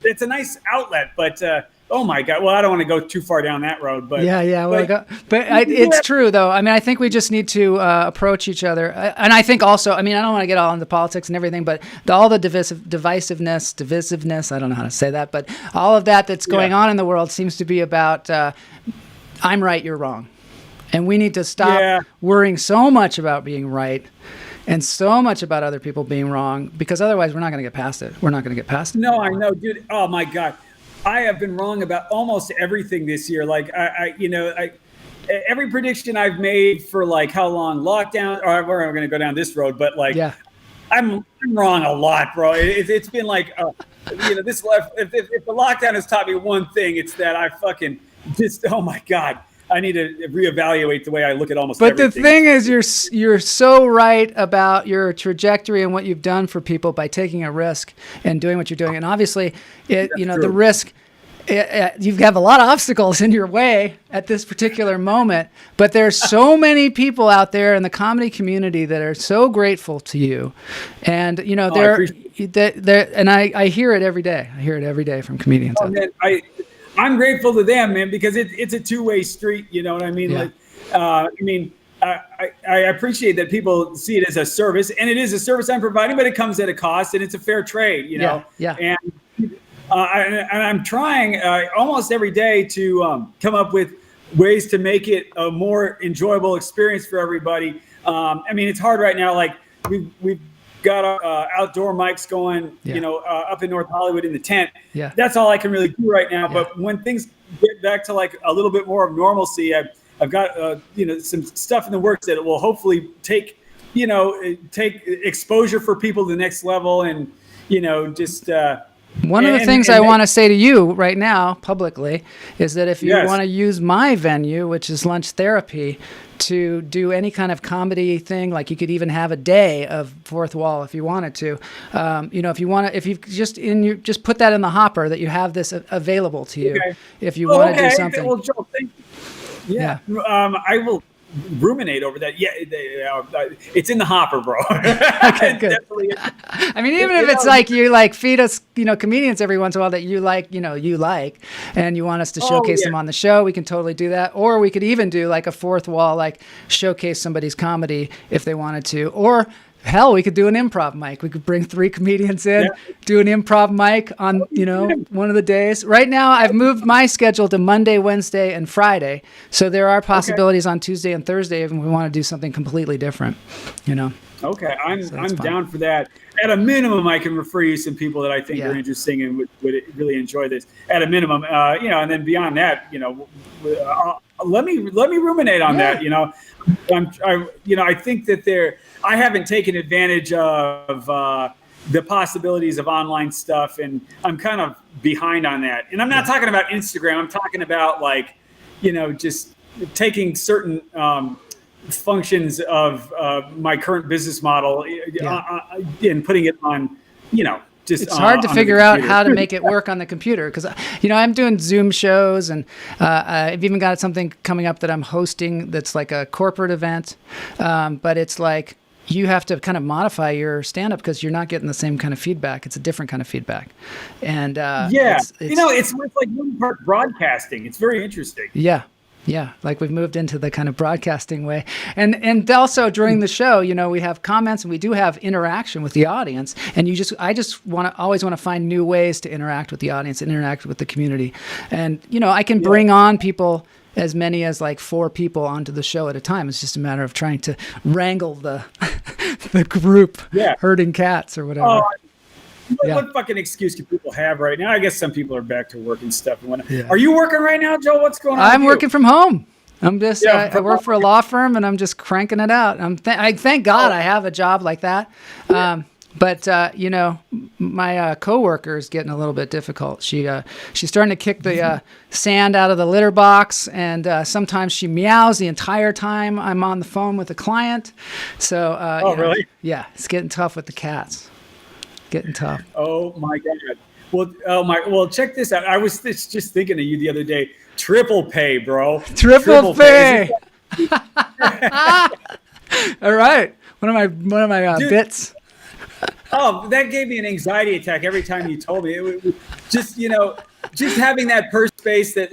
it's a nice outlet, but oh my God. Well, I don't want to go too far down that road, but it's true though. I mean, I think we just need to approach each other. And I think also, I mean, I don't want to get all into politics and everything, but all the divisiveness, I don't know how to say that, but all of that's going on in the world seems to be about, I'm right, you're wrong. And we need to stop worrying so much about being right and so much about other people being wrong, because otherwise we're not going to get past it. No, I know, dude. Oh my God. I have been wrong about almost everything this year. Like every prediction I've made for like how long lockdown, or we're going to go down this road, but like, I'm wrong a lot, bro. It's been like, you know, this life, if the lockdown has taught me one thing, it's that I fucking just, oh my God, I need to reevaluate the way I look at almost everything. But the thing is, you're so right about your trajectory and what you've done for people by taking a risk and doing what you're doing. And obviously, the risk, you have a lot of obstacles in your way at this particular moment, but there's so many people out there in the comedy community that are so grateful to you. And, you know, and I hear it every day. I hear it every day from comedians. Oh, man, I'm grateful to them, man, because it's a two-way street. You know what I mean? Yeah. Like, I appreciate that people see it as a service, and it is a service I'm providing, but it comes at a cost, and it's a fair trade. You know? Yeah. And I'm trying almost every day to come up with ways to make it a more enjoyable experience for everybody. I mean, it's hard right now. Like we've got our outdoor mics going, you know, up in North Hollywood in the tent. Yeah. That's all I can really do right now. But when things get back to like a little bit more of normalcy, I've got, you know, some stuff in the works that will hopefully take exposure for people to the next level. And, you know, just, one of the things I want to say to you right now publicly is that if you want to use my venue, which is Lunch Therapy, to do any kind of comedy thing, like you could even have a day of Fourth Wall if you wanted to. You know, if you just put that in the hopper that you have this available to you if you want to do something. Well, Joel, thank you. Yeah. I will ruminate over that. Yeah, it's in the hopper, bro. Okay, good. I mean, even if it's like you like feed us, comedians every once in a while that you like, and you want us to showcase them on the show, we can totally do that. Or we could even do like a fourth wall, like showcase somebody's comedy if they wanted to. Or hell, we could do an improv mic. We could bring 3 comedians in, do an improv mic on, one of the days. Right now, I've moved my schedule to Monday, Wednesday, and Friday. So there are possibilities on Tuesday and Thursday if we want to do something completely different, Okay, I'm down for that. At a minimum, I can refer you some people that I think are interesting and would really enjoy this. At a minimum, and then beyond that, let me ruminate on that. I think that I haven't taken advantage of the possibilities of online stuff, and I'm kind of behind on that. And I'm not talking about Instagram. I'm talking about just taking certain functions of my current business model and putting it on, it's hard to figure out how to make it work on the computer because, I'm doing Zoom shows and I've even got something coming up that I'm hosting that's like a corporate event. But it's like you have to kind of modify your stand-up because you're not getting the same kind of feedback. It's a different kind of feedback. And it's like one part broadcasting. It's very interesting. Yeah. Yeah, like we've moved into the kind of broadcasting way. And also during the show, we have comments and we do have interaction with the audience. And I just always want to find new ways to interact with the audience and interact with the community. And, I can bring on people, as many as like 4 people onto the show at a time. It's just a matter of trying to wrangle the the group herding cats or whatever. What fucking excuse can people have right now? I guess some people are back to work and stuff. Are you working right now, Joe? What's going on? I'm working from home. I'm just I work for a law firm and I'm just cranking it out. I thank God I have a job like that. But my coworker is getting a little bit difficult. She's starting to kick the sand out of the litter box, and sometimes she meows the entire time I'm on the phone with a client. So really? Yeah, it's getting tough with the cats. Getting tough. Oh my God. Well, check this out. I was just thinking of you the other day. Triple pay, bro. Triple pay. All right. One of my bits. Oh, that gave me an anxiety attack every time you told me. It just having that purse space that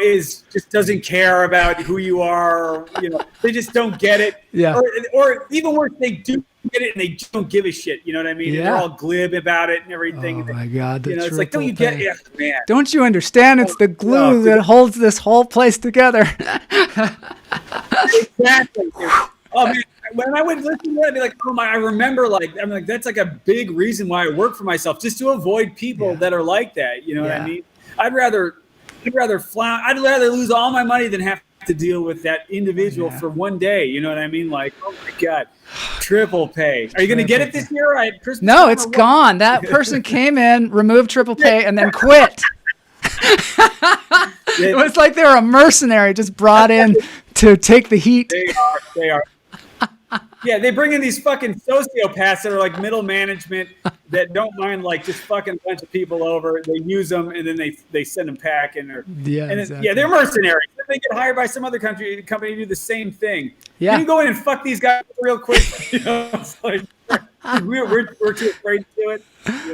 is just doesn't care about who you are. They just don't get it. Yeah. Or even worse, they do get it and they don't give a shit. You know what I mean? Yeah. And they're all glib about it and everything. Oh my God. It's like, don't you get it, man? Don't you understand? It's the glue that holds this whole place together. Exactly. Oh man. When I would listen to it, I'd be like, I remember that's like a big reason why I work for myself, just to avoid people that are like that. You know what I mean? I'd rather lose all my money than have to deal with that individual for one day. You know what I mean? Like, oh my God, triple pay. Are you going to get it this year? No, it's gone. That person came in, removed triple pay, and then quit. It was like they were a mercenary just brought in to take the heat. They are. Yeah, they bring in these fucking sociopaths that are like middle management that don't mind just fucking a bunch of people over. They use them and then they send them packing. They're mercenaries. Then they get hired by some other company to do the same thing. Yeah, you can go in and fuck these guys real quick. It's like we're too afraid to do it.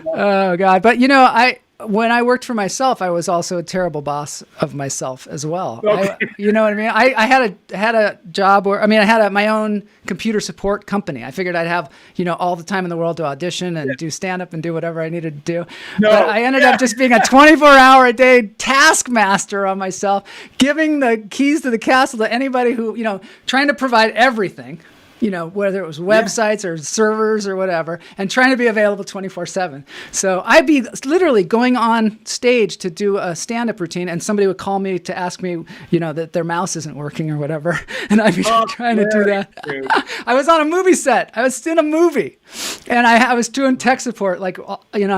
Oh God, but when I worked for myself, I was also a terrible boss of myself as well. Okay. You know what I mean? I had a job where, I had my own computer support company. I figured I'd have, all the time in the world to audition and do stand-up and do whatever I needed to do. But I ended up just being a 24-hour-a-day taskmaster on myself, giving the keys to the castle to anybody who, trying to provide everything. Whether it was websites or servers or whatever, and trying to be available 24/7. So I'd be literally going on stage to do a stand-up routine, and somebody would call me to ask me, that their mouse isn't working or whatever, and I'd be trying to do that. I was on a movie set. I was in a movie, and I was doing tech support. I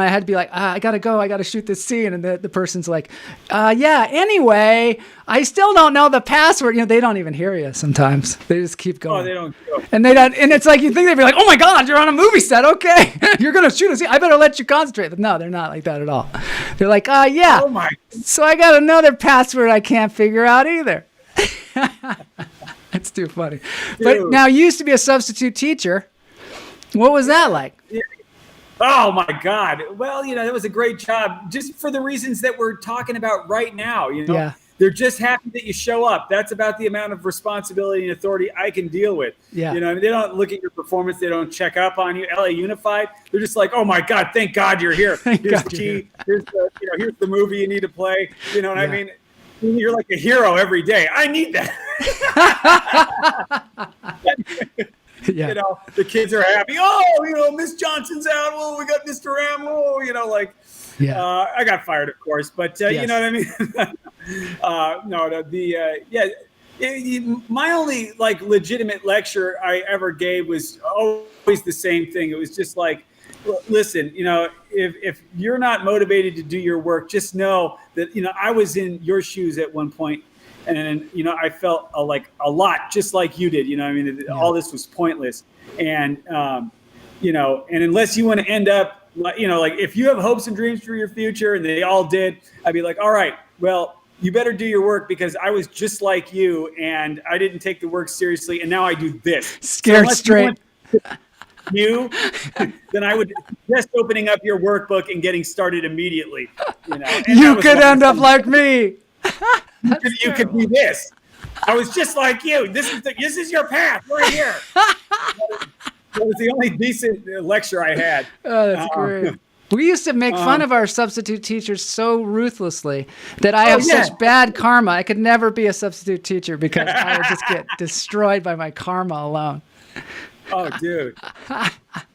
had to be like, I gotta go. I gotta shoot this scene, and the person's like, anyway, I still don't know the password. They don't even hear you sometimes. They just keep going. Oh, they don't. And they don't, and it's like you think they'd be like, oh my God, you're on a movie set, okay? You're gonna shoot a scene. I better let you concentrate. But no, they're not like that at all. They're like, yeah. Oh my. So I got another password I can't figure out either. It's too funny. But Dude. now you used to be a substitute teacher. What was that like? Oh my God. Well, that was a great job just for the reasons that we're talking about right now. Yeah. They're just happy that you show up. That's about the amount of responsibility and authority I can deal with. Yeah. They don't look at your performance. They don't check up on you. LA Unified. They're just like, oh my God, thank God you're here. Here's the key. Here's the movie you need to play. You know what I mean? You're like a hero every day. I need that. Yeah. The kids are happy. Oh, Miss Johnson's out. Oh, we got Mr. Ram. Oh, I got fired, of course, but Yes. you know what I mean? My only like legitimate lecture I ever gave was always the same thing. It was just like, listen, if you're not motivated to do your work, just know that, I was in your shoes at one point. And, I felt a lot just like you did, all this was pointless. And, and unless you want to end up, if you have hopes and dreams for your future, and they all did, I'd be like, all right, well, you better do your work because I was just like you and I didn't take the work seriously. And now I do this. Scared straight. Then I would just opening up your workbook and getting started immediately. You could end up like me. You could be this. I was just like you. This is your path right here. That was the only decent lecture I had. Oh, that's great. We used to make fun of our substitute teachers so ruthlessly that I have such bad karma. I could never be a substitute teacher because I would just get destroyed by my karma alone. Oh, dude.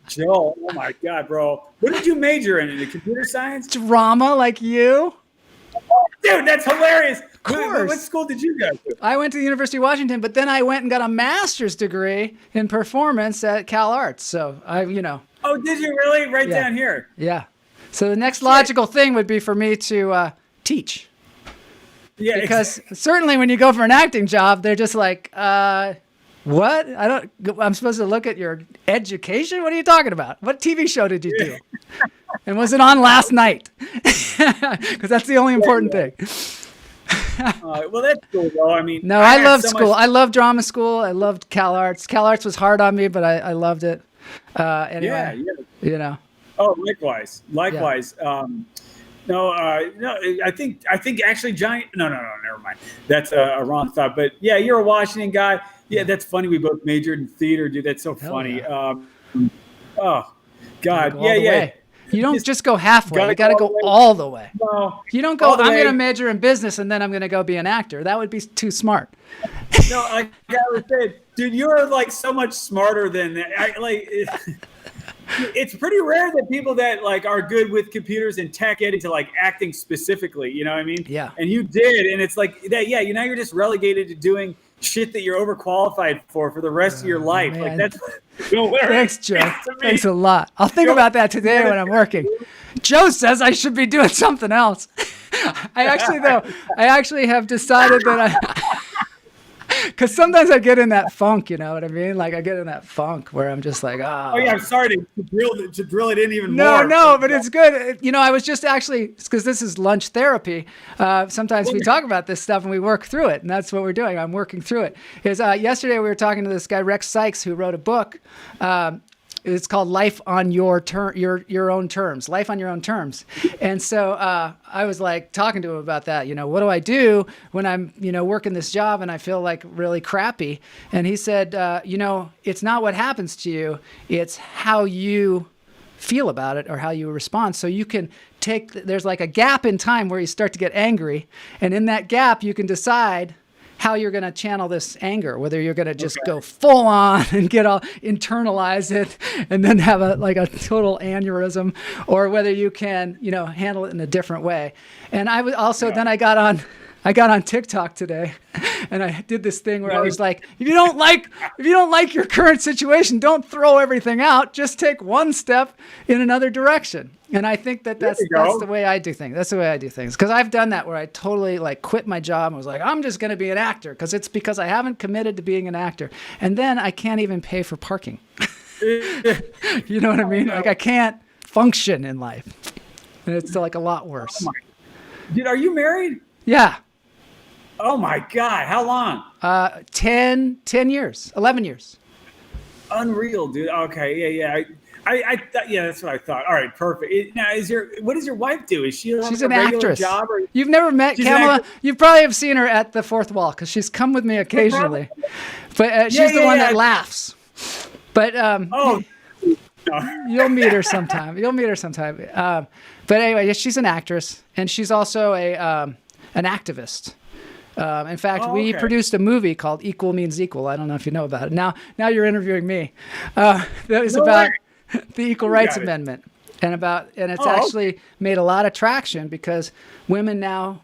Joe, oh my God, bro. What did you major in computer science? Drama like you? Dude, that's hilarious. Of course. What school did you go to? I went to the University of Washington, but then I went and got a master's degree in performance at Cal Arts. So Oh, did you really? Right down here. Yeah. So the next logical thing would be for me to teach. Yeah. Because certainly when you go for an acting job, they're just like, what? I'm supposed to look at your education? What are you talking about? What TV show did you do? And was it on last night? Because that's the only important thing. Well, that's cool, though. I mean, no, I loved school. I loved drama school. I loved Cal Arts. Cal Arts was hard on me, but I loved it. Anyway, Oh, likewise. No, I think actually Johnny. No, never mind. That's a wrong thought. But yeah, you're a Washington guy. Yeah, that's funny. We both majored in theater, dude. That's so funny. Yeah. Oh, God. Yeah. You don't just go halfway. You got to go all the way. No, you don't go, I'm going to major in business and then I'm going to go be an actor. That would be too smart. No, like I was saying, dude, you're like so much smarter than that. It's pretty rare that people that like are good with computers and tech get into like acting specifically. You know what I mean? Yeah. And you did. And it's like that. Yeah. Now you're just relegated to doing shit that you're overqualified for the rest of your life. Man. Like that's Thanks, Joe. Thanks a lot. I'll think about that today when I'm working. Joe says I should be doing something else. I actually have decided that because sometimes I get in that funk, you know what I mean? Like I get in that funk where I'm just like, oh yeah, I'm sorry to drill it in even more. No, but it's good. I was just actually, because this is lunch therapy. Sometimes we talk about this stuff and we work through it, and that's what we're doing. I'm working through it. Yesterday we were talking to this guy Rex Sykes who wrote a book. It's called Life on Your Own Terms. Life on Your Own Terms. And so I was like talking to him about that. What do I do when I'm, working this job and I feel like really crappy? And he said, it's not what happens to you. It's how you feel about it or how you respond. So you can there's like a gap in time where you start to get angry. And in that gap, you can decide how you're going to channel this anger, whether you're going to just go full on and internalize it and then have a total aneurysm, or whether you can, handle it in a different way. And I was also, then I got on TikTok today and I did this thing where I was like, if you don't like your current situation, don't throw everything out. Just take one step in another direction. And I think that's the way I do things. That's the way I do things. Because I've done that where I totally quit my job and was like, I'm just going to be an actor because I haven't committed to being an actor. And then I can't even pay for parking. You know what I mean? I can't function in life. And it's a lot worse. Dude, are you married? Yeah. Oh my God. How long? 10 years, 11 years. Unreal, dude. Okay, yeah. Yeah, that's what I thought. All right, perfect. Now, what does your wife do? Is she She's a an regular actress. job? Or? You've never met Kamala. You probably have seen her at the fourth wall because she's come with me occasionally. But she's the one that laughs. But you'll meet her sometime. But anyway, she's an actress, and she's also an activist. In fact, we produced a movie called Equal Means Equal. I don't know if you know about it. Now you're interviewing me. That was about the Equal Rights Amendment, and it's actually made a lot of traction because women now,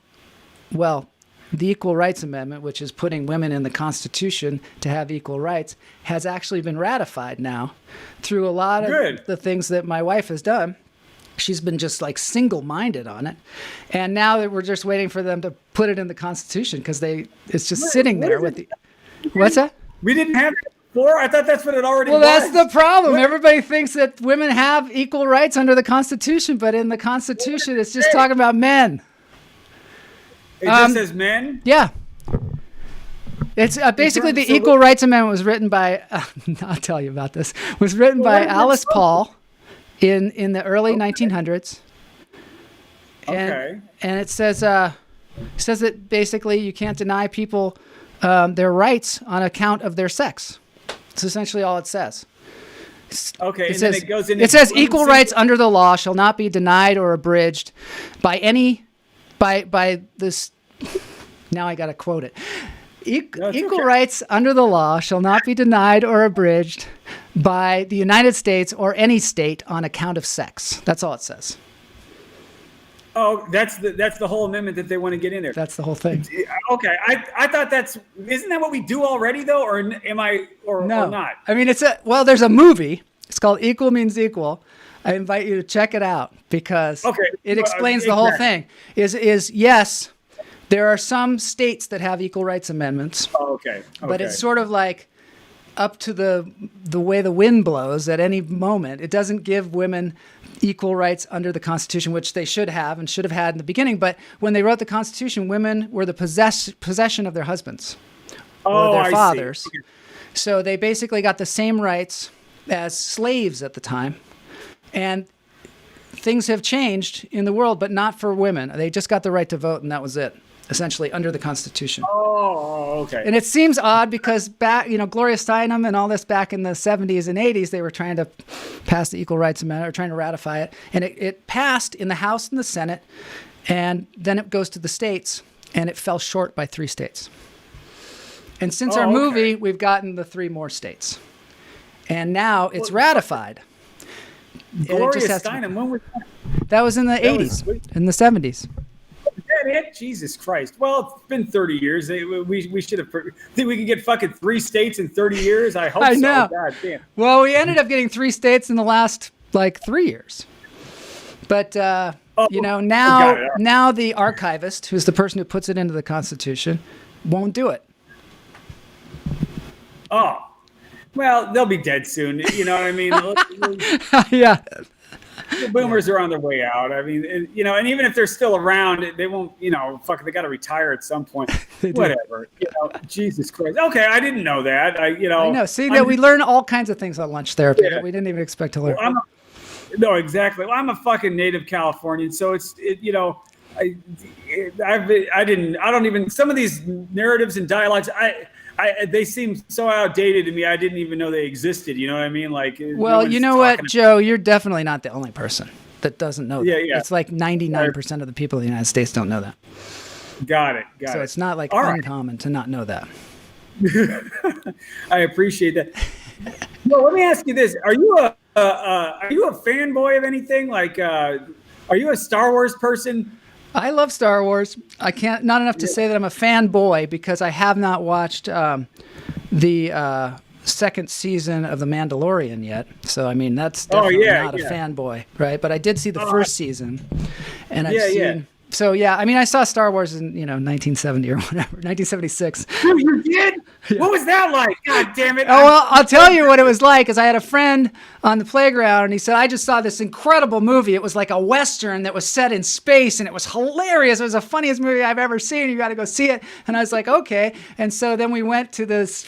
the Equal Rights Amendment, which is putting women in the Constitution to have equal rights, has actually been ratified now through a lot of the things that my wife has done. She's been just like single-minded on it. And now that we're just waiting for them to put it in the Constitution because it's just sitting there with the... What's that? We didn't have it before? I thought that's what it already was. Well, that's the problem. Everybody thinks that women have equal rights under the Constitution, but in the Constitution, it's just talking about men. It just says men? Yeah. It's basically the Equal Rights Amendment was written by... I'll tell you about this. Was written by Alice Paul in the early 1900s. And it says that basically you can't deny people their rights on account of their sex. It's essentially all it says. Okay, then it goes into... It says equal rights under the law shall not be denied or abridged by this... Now I got to quote it. Equal rights under the law shall not be denied or abridged by the United States or any state on account of sex. That's all it says. Oh, that's the whole amendment that they want to get in there. That's the whole thing. Okay, I thought isn't that what we do already though, or am I or not? I mean, there's a movie. It's called Equal Means Equal. I invite you to check it out because it explains the whole thing. Yes. There are some states that have equal rights amendments. But it's sort of like up to the way the wind blows at any moment. It doesn't give women equal rights under the Constitution, which they should have and should have had in the beginning. But when they wrote the Constitution, women were the possession of their husbands or their fathers. So they basically got the same rights as slaves at the time. And things have changed in the world, but not for women. They just got the right to vote, and that was it. Essentially under the Constitution. And it seems odd because Gloria Steinem and all this back in the 70s and 80s, they were trying to pass the Equal Rights Amendment or trying to ratify it. And it passed in the House and the Senate. And then it goes to the states and it fell short by 3 states. And since our movie, we've gotten the 3 more states. And now it's ratified. Gloria Steinem, when was that? That was in the 80s, in the 70s. Jesus Christ. Well, it's been 30 years. We should have... Think we can get fucking 3 states in 30 years? I hope so. Know. God damn. Well, we ended up getting 3 states in the last, 3 years. But, now the archivist, who's the person who puts it into the Constitution, won't do it. Oh. Well, they'll be dead soon. You know what I mean? Yeah. The boomers are on their way out. I mean, and even if they're still around, they won't, they got to retire at some point. Whatever. Jesus Christ. Okay, I didn't know that. I know. See, that we learn all kinds of things on lunch therapy that we didn't even expect to learn. No, exactly. Well, I'm a fucking native Californian, so it's I don't even, some of these narratives and dialogues, they seem so outdated to me. I didn't even know they existed. You know what I mean? Well, you know what, Joe? You're definitely not the only person that doesn't know that. Yeah. It's like 99% of the people in the United States don't know that. Got it. So it's not uncommon to not know that. I appreciate that. Well, let me ask you this: Are you a fanboy of anything? Are you a Star Wars person? I love Star Wars. Not enough to say that I'm a fanboy because I have not watched the second season of The Mandalorian yet. So, I mean, that's definitely not a fanboy, right? But I did see the first season, and I've seen So yeah, I mean, I saw Star Wars in 1970 or whatever, 1976. Oh, you did? Yeah. What was that like? God damn it! Oh well, I'll tell you what it was like. Because I had a friend on the playground, and he said, "I just saw this incredible movie. It was like a western that was set in space, and it was hilarious. It was the funniest movie I've ever seen. You got to go see it." And I was like, "Okay." And so then we went to this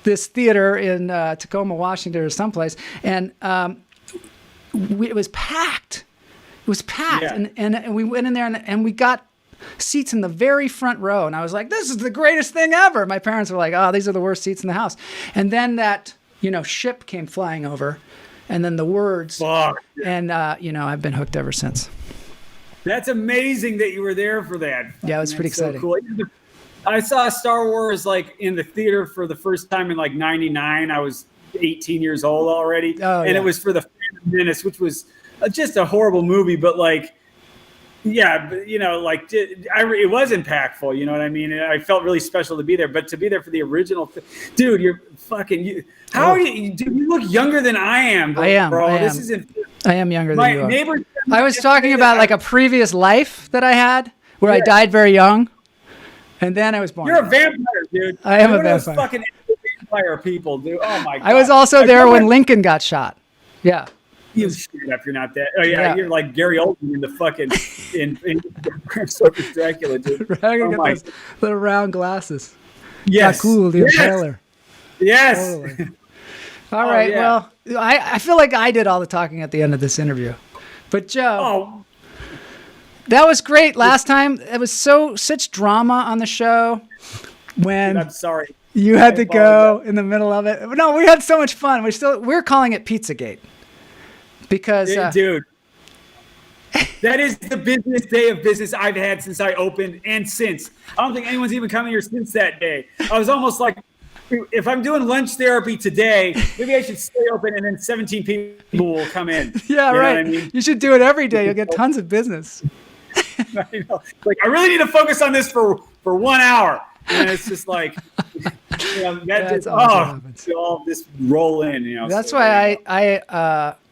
theater in Tacoma, Washington, or someplace, and it was packed. It was packed, Yeah. and we went in there and we got seats in the very front row, and I was like, "This is the greatest thing ever." My parents were like, "Oh, these are the worst seats in the house." And then that ship came flying over, and then the words, Fuck. and I've been hooked ever since. That's amazing that you were there for that. Yeah, it was pretty That's so exciting. cool. I saw Star Wars like in the theater for the first time in like '99. I was 18 years old already, and it was for the Phantom Menace, which was just a horrible movie, but like, yeah, like it was impactful. You know what I mean? I felt really special to be there, but to be there for the original, dude, you're fucking. How do you? Dude, you look younger than I am. Bro. I am. This isn't. I am younger than My you are. neighbor. I was talking about like a previous life that I had where I Yeah. died very young, and then I was born. You're a vampire, dude. I am You're a one of those vampire. fucking vampire people, dude. Oh my god. I was also there when Lincoln got shot. Yeah. You straight up, you're not that. Oh yeah, Yeah. you're like Gary Oldman in the fucking in Circus Dracula, dude. I gotta Oh get my- those little round glasses. Yes. Not cool, the yes. impaler. Yes. Totally. All right. yeah. Well, I feel like I did all the talking at the end of this interview. But Joe, Oh, that was great last time. It was such drama on the show when I'm sorry. you had I to go apologize. in the middle of it. No, we had so much fun. We're calling it Pizzagate because Dude. That is the busiest day of business I've had since I opened and since. I don't think anyone's even come here since that day. I was almost like, if I'm doing lunch therapy today, maybe I should stay open and then 17 people will come in. yeah, You know right. what I mean? You should do it every day. You'll get tons of business. I know. Like, I really need to focus on this for 1 hour. And it's just like, That's always what happens. all this roll in, That's so why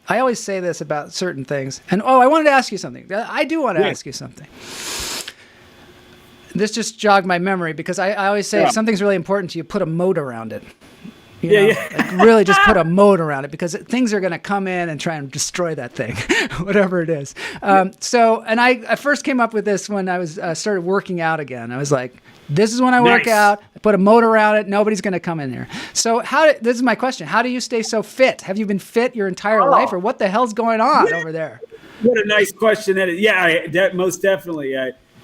I always say this about certain things. And I wanted to ask you something. I do want to Yeah. ask you something. This just jogged my memory because I always say if something's really important to you, put a moat around it. You know? Like really just put a moat around it because things are going to come in and try and destroy that thing, whatever it is. I first came up with this when I was started working out again. I was like, this is when I work Nice. out. I put a moat around it. Nobody's going to come in here. So this is my question. How do you stay so fit? Have you been fit your entire life or what the hell's going on over there? What a nice question that is. Yeah, most definitely.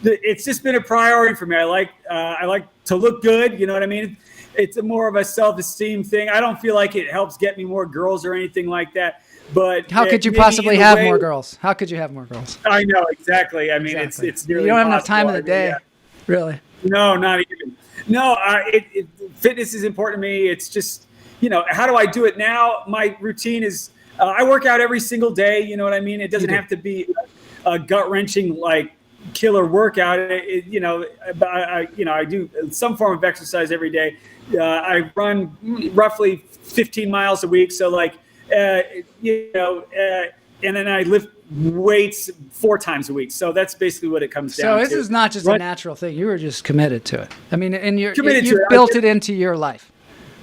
It's just been a priority for me. I like to look good. You know what I mean? It's more of a self-esteem thing. I don't feel like it helps get me more girls or anything like that. But How could you maybe possibly in a have way- more girls? How could you have more girls? I know exactly. I mean, Exactly. it's nearly you don't have enough time in impossible. the I day, mean, really. No, not even. No, fitness is important to me. It's just, how do I do it now? My routine is I work out every single day. You know what I mean? It doesn't have to be a gut wrenching like killer workout. I do some form of exercise every day. I run roughly 15 miles a week. So like, and then I lift weights 4 times a week. So that's basically what it comes down to. So this is not just a natural thing. You were just committed to it. I mean, and you've it. built it into your life.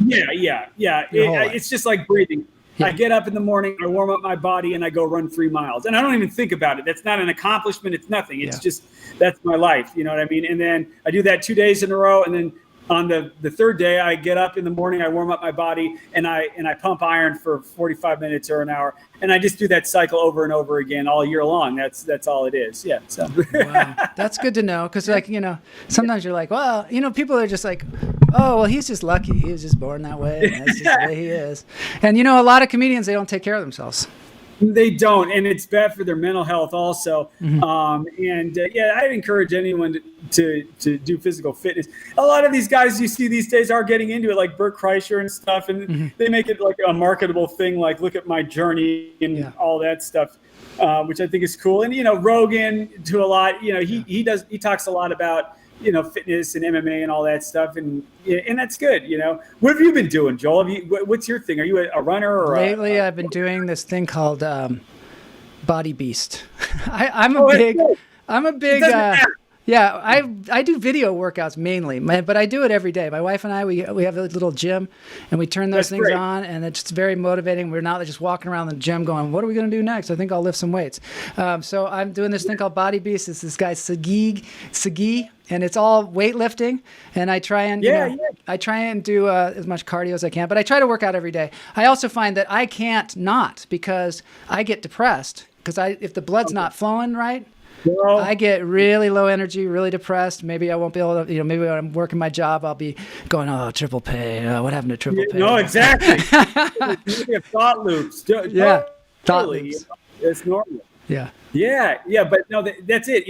Yeah. Your whole life. It's just like breathing. Yeah. I get up in the morning, I warm up my body, and I go run 3 miles. And I don't even think about it. That's not an accomplishment. It's nothing. It's just, that's my life. You know what I mean? And then I do that 2 days in a row. And then on the third day, I get up in the morning, I warm up my body, and I pump iron for 45 minutes or an hour. And I just do that cycle over and over again all year long. That's all it is. Yeah. So. Wow. That's good to know. Because sometimes you're like, well, people are just like, oh, well, he's just lucky. He was just born that way. And that's just the way he is. And, a lot of comedians, they don't take care of themselves. They don't, and it's bad for their mental health also. Mm-hmm. I'd encourage anyone to do physical fitness. A lot of these guys you see these days are getting into it, like Bert Kreischer and stuff, and they make it like a marketable thing, like look at my journey and all that stuff, which I think is cool. And Rogan to a lot, he talks a lot about fitness and MMA and all that stuff, and that's good. What have you been doing, Joel? What's your thing? Are you a runner or? Lately, I've been doing this thing called Body Beast. I'm a big. It doesn't matter. Yeah, I do video workouts mainly, but I do it every day. My wife and I, we have a little gym, and we turn those things on, and it's very motivating. We're not just walking around the gym going, what are we going to do next? I think I'll lift some weights. So I'm doing this thing called Body Beast. It's this guy, Segway, and it's all weightlifting. And I try and, I try and do as much cardio as I can, but I try to work out every day. I also find that I can't not because I get depressed because if the blood's not flowing right, well, I get really low energy, really depressed. Maybe I won't be able to, maybe when I'm working my job, I'll be going, oh, triple pay. What happened to triple pay? No, exactly. Thought loops. Yeah, thought loops. It's normal. Yeah. Yeah, but no, that's it.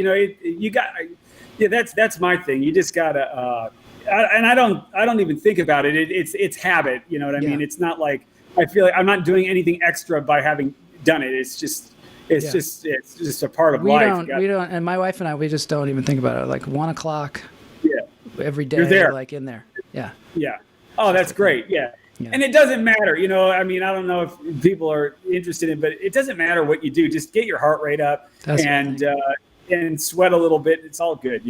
That's my thing. You just gotta, and I don't even think about it. It's habit. You know what I mean? It's not like I feel like I'm not doing anything extra by having done it. It's just a part of life. We don't, and my wife and I, we just don't even think about it. Like 1 o'clock. Yeah. Every day. You're there. Like in there. Yeah. Yeah. Oh, that's great. Yeah. And it doesn't matter, I mean, I don't know if people are interested in, but it doesn't matter what you do. Just get your heart rate up and sweat a little bit. It's all good,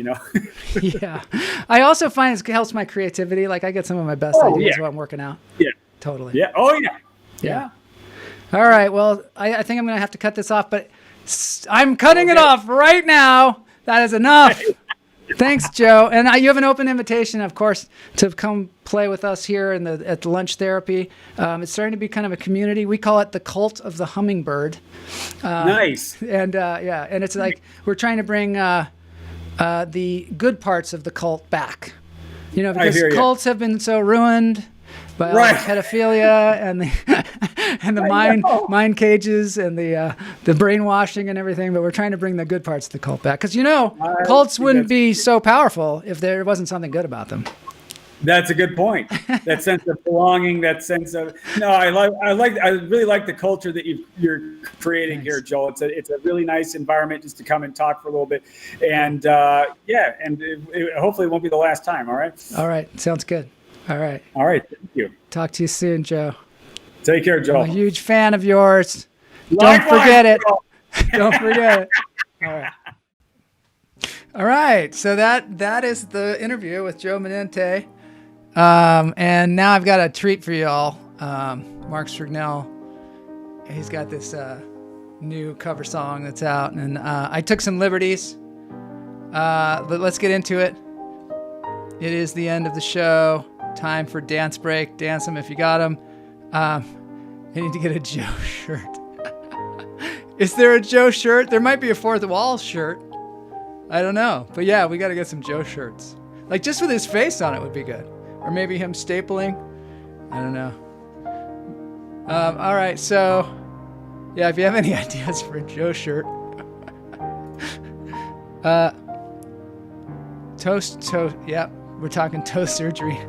Yeah. I also find it helps my creativity. Like I get some of my best ideas while I'm working out. Yeah. Totally. Yeah. Oh, yeah. All right. Well, I think I'm going to have to cut this off, but I'm cutting it off right now. That is enough. Thanks, Joe. And you have an open invitation, of course, to come play with us here at the Lunch Therapy. It's starting to be kind of a community. We call it the Cult of the Hummingbird. Nice. And and it's like we're trying to bring the good parts of the cult back. Because cults have been so ruined by all the pedophilia and the mind cages and the brainwashing and everything, but we're trying to bring the good parts of the cult back because cults wouldn't be so powerful if there wasn't something good about them. That's a good point. That sense of belonging, that sense of I really like the culture that you're creating here, Joel. It's a really nice environment just to come and talk for a little bit, and hopefully it won't be the last time. All right, sounds good. All right. Thank you. Talk to you soon, Joe. Take care, Joel. I'm a huge fan of yours. Likewise, don't forget it. Don't forget it. All right. All right. So that is the interview with Joe Manente. And now I've got a treat for y'all. Mark Strignell, he's got this new cover song that's out, and I took some liberties. But let's get into it. It is the end of the show. Time for dance break. Dance them if you got them. I need to get a Joe shirt. Is there a Joe shirt? There might be a Fourth Wall shirt. I don't know. But yeah, we got to get some Joe shirts. Like just with his face on it would be good. Or maybe him stapling. I don't know. All right. So yeah, if you have any ideas for a Joe shirt, toast. Yeah. We're talking toe surgery.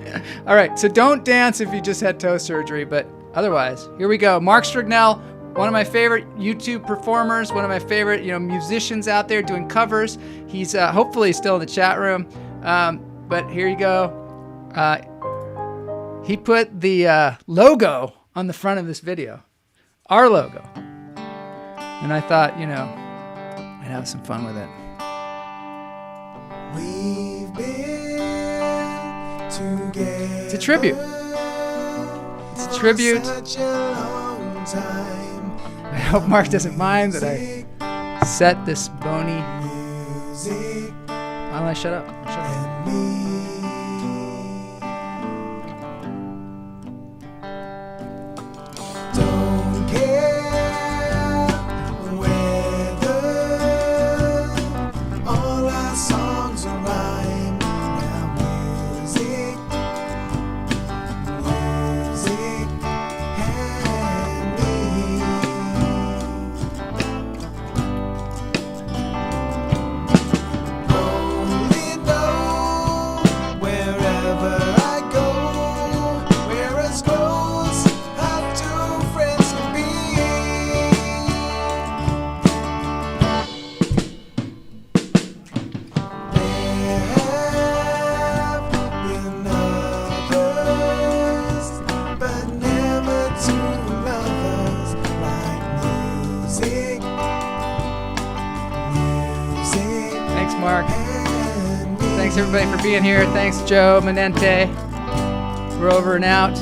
All right, so don't dance if you just had toe surgery, but otherwise, here we go. Mark Strignell, one of my favorite YouTube performers, one of my favorite musicians out there doing covers. He's hopefully still in the chat room, but here you go. He put the logo on the front of this video, our logo, and I thought, I'd have some fun with it. We've been together. It's a tribute. It's a tribute. I hope Mark doesn't mind that I set this bony. Why don't I shut up? Shut up. Don't care whether all our songs are rhyme. Now music and me. Only know wherever I go, we're as close as two friends can be. There have been others, but never two lovers like music. Thanks, Mark. And Thanks everybody for being here. Thanks Joe, Manente. We're over and out.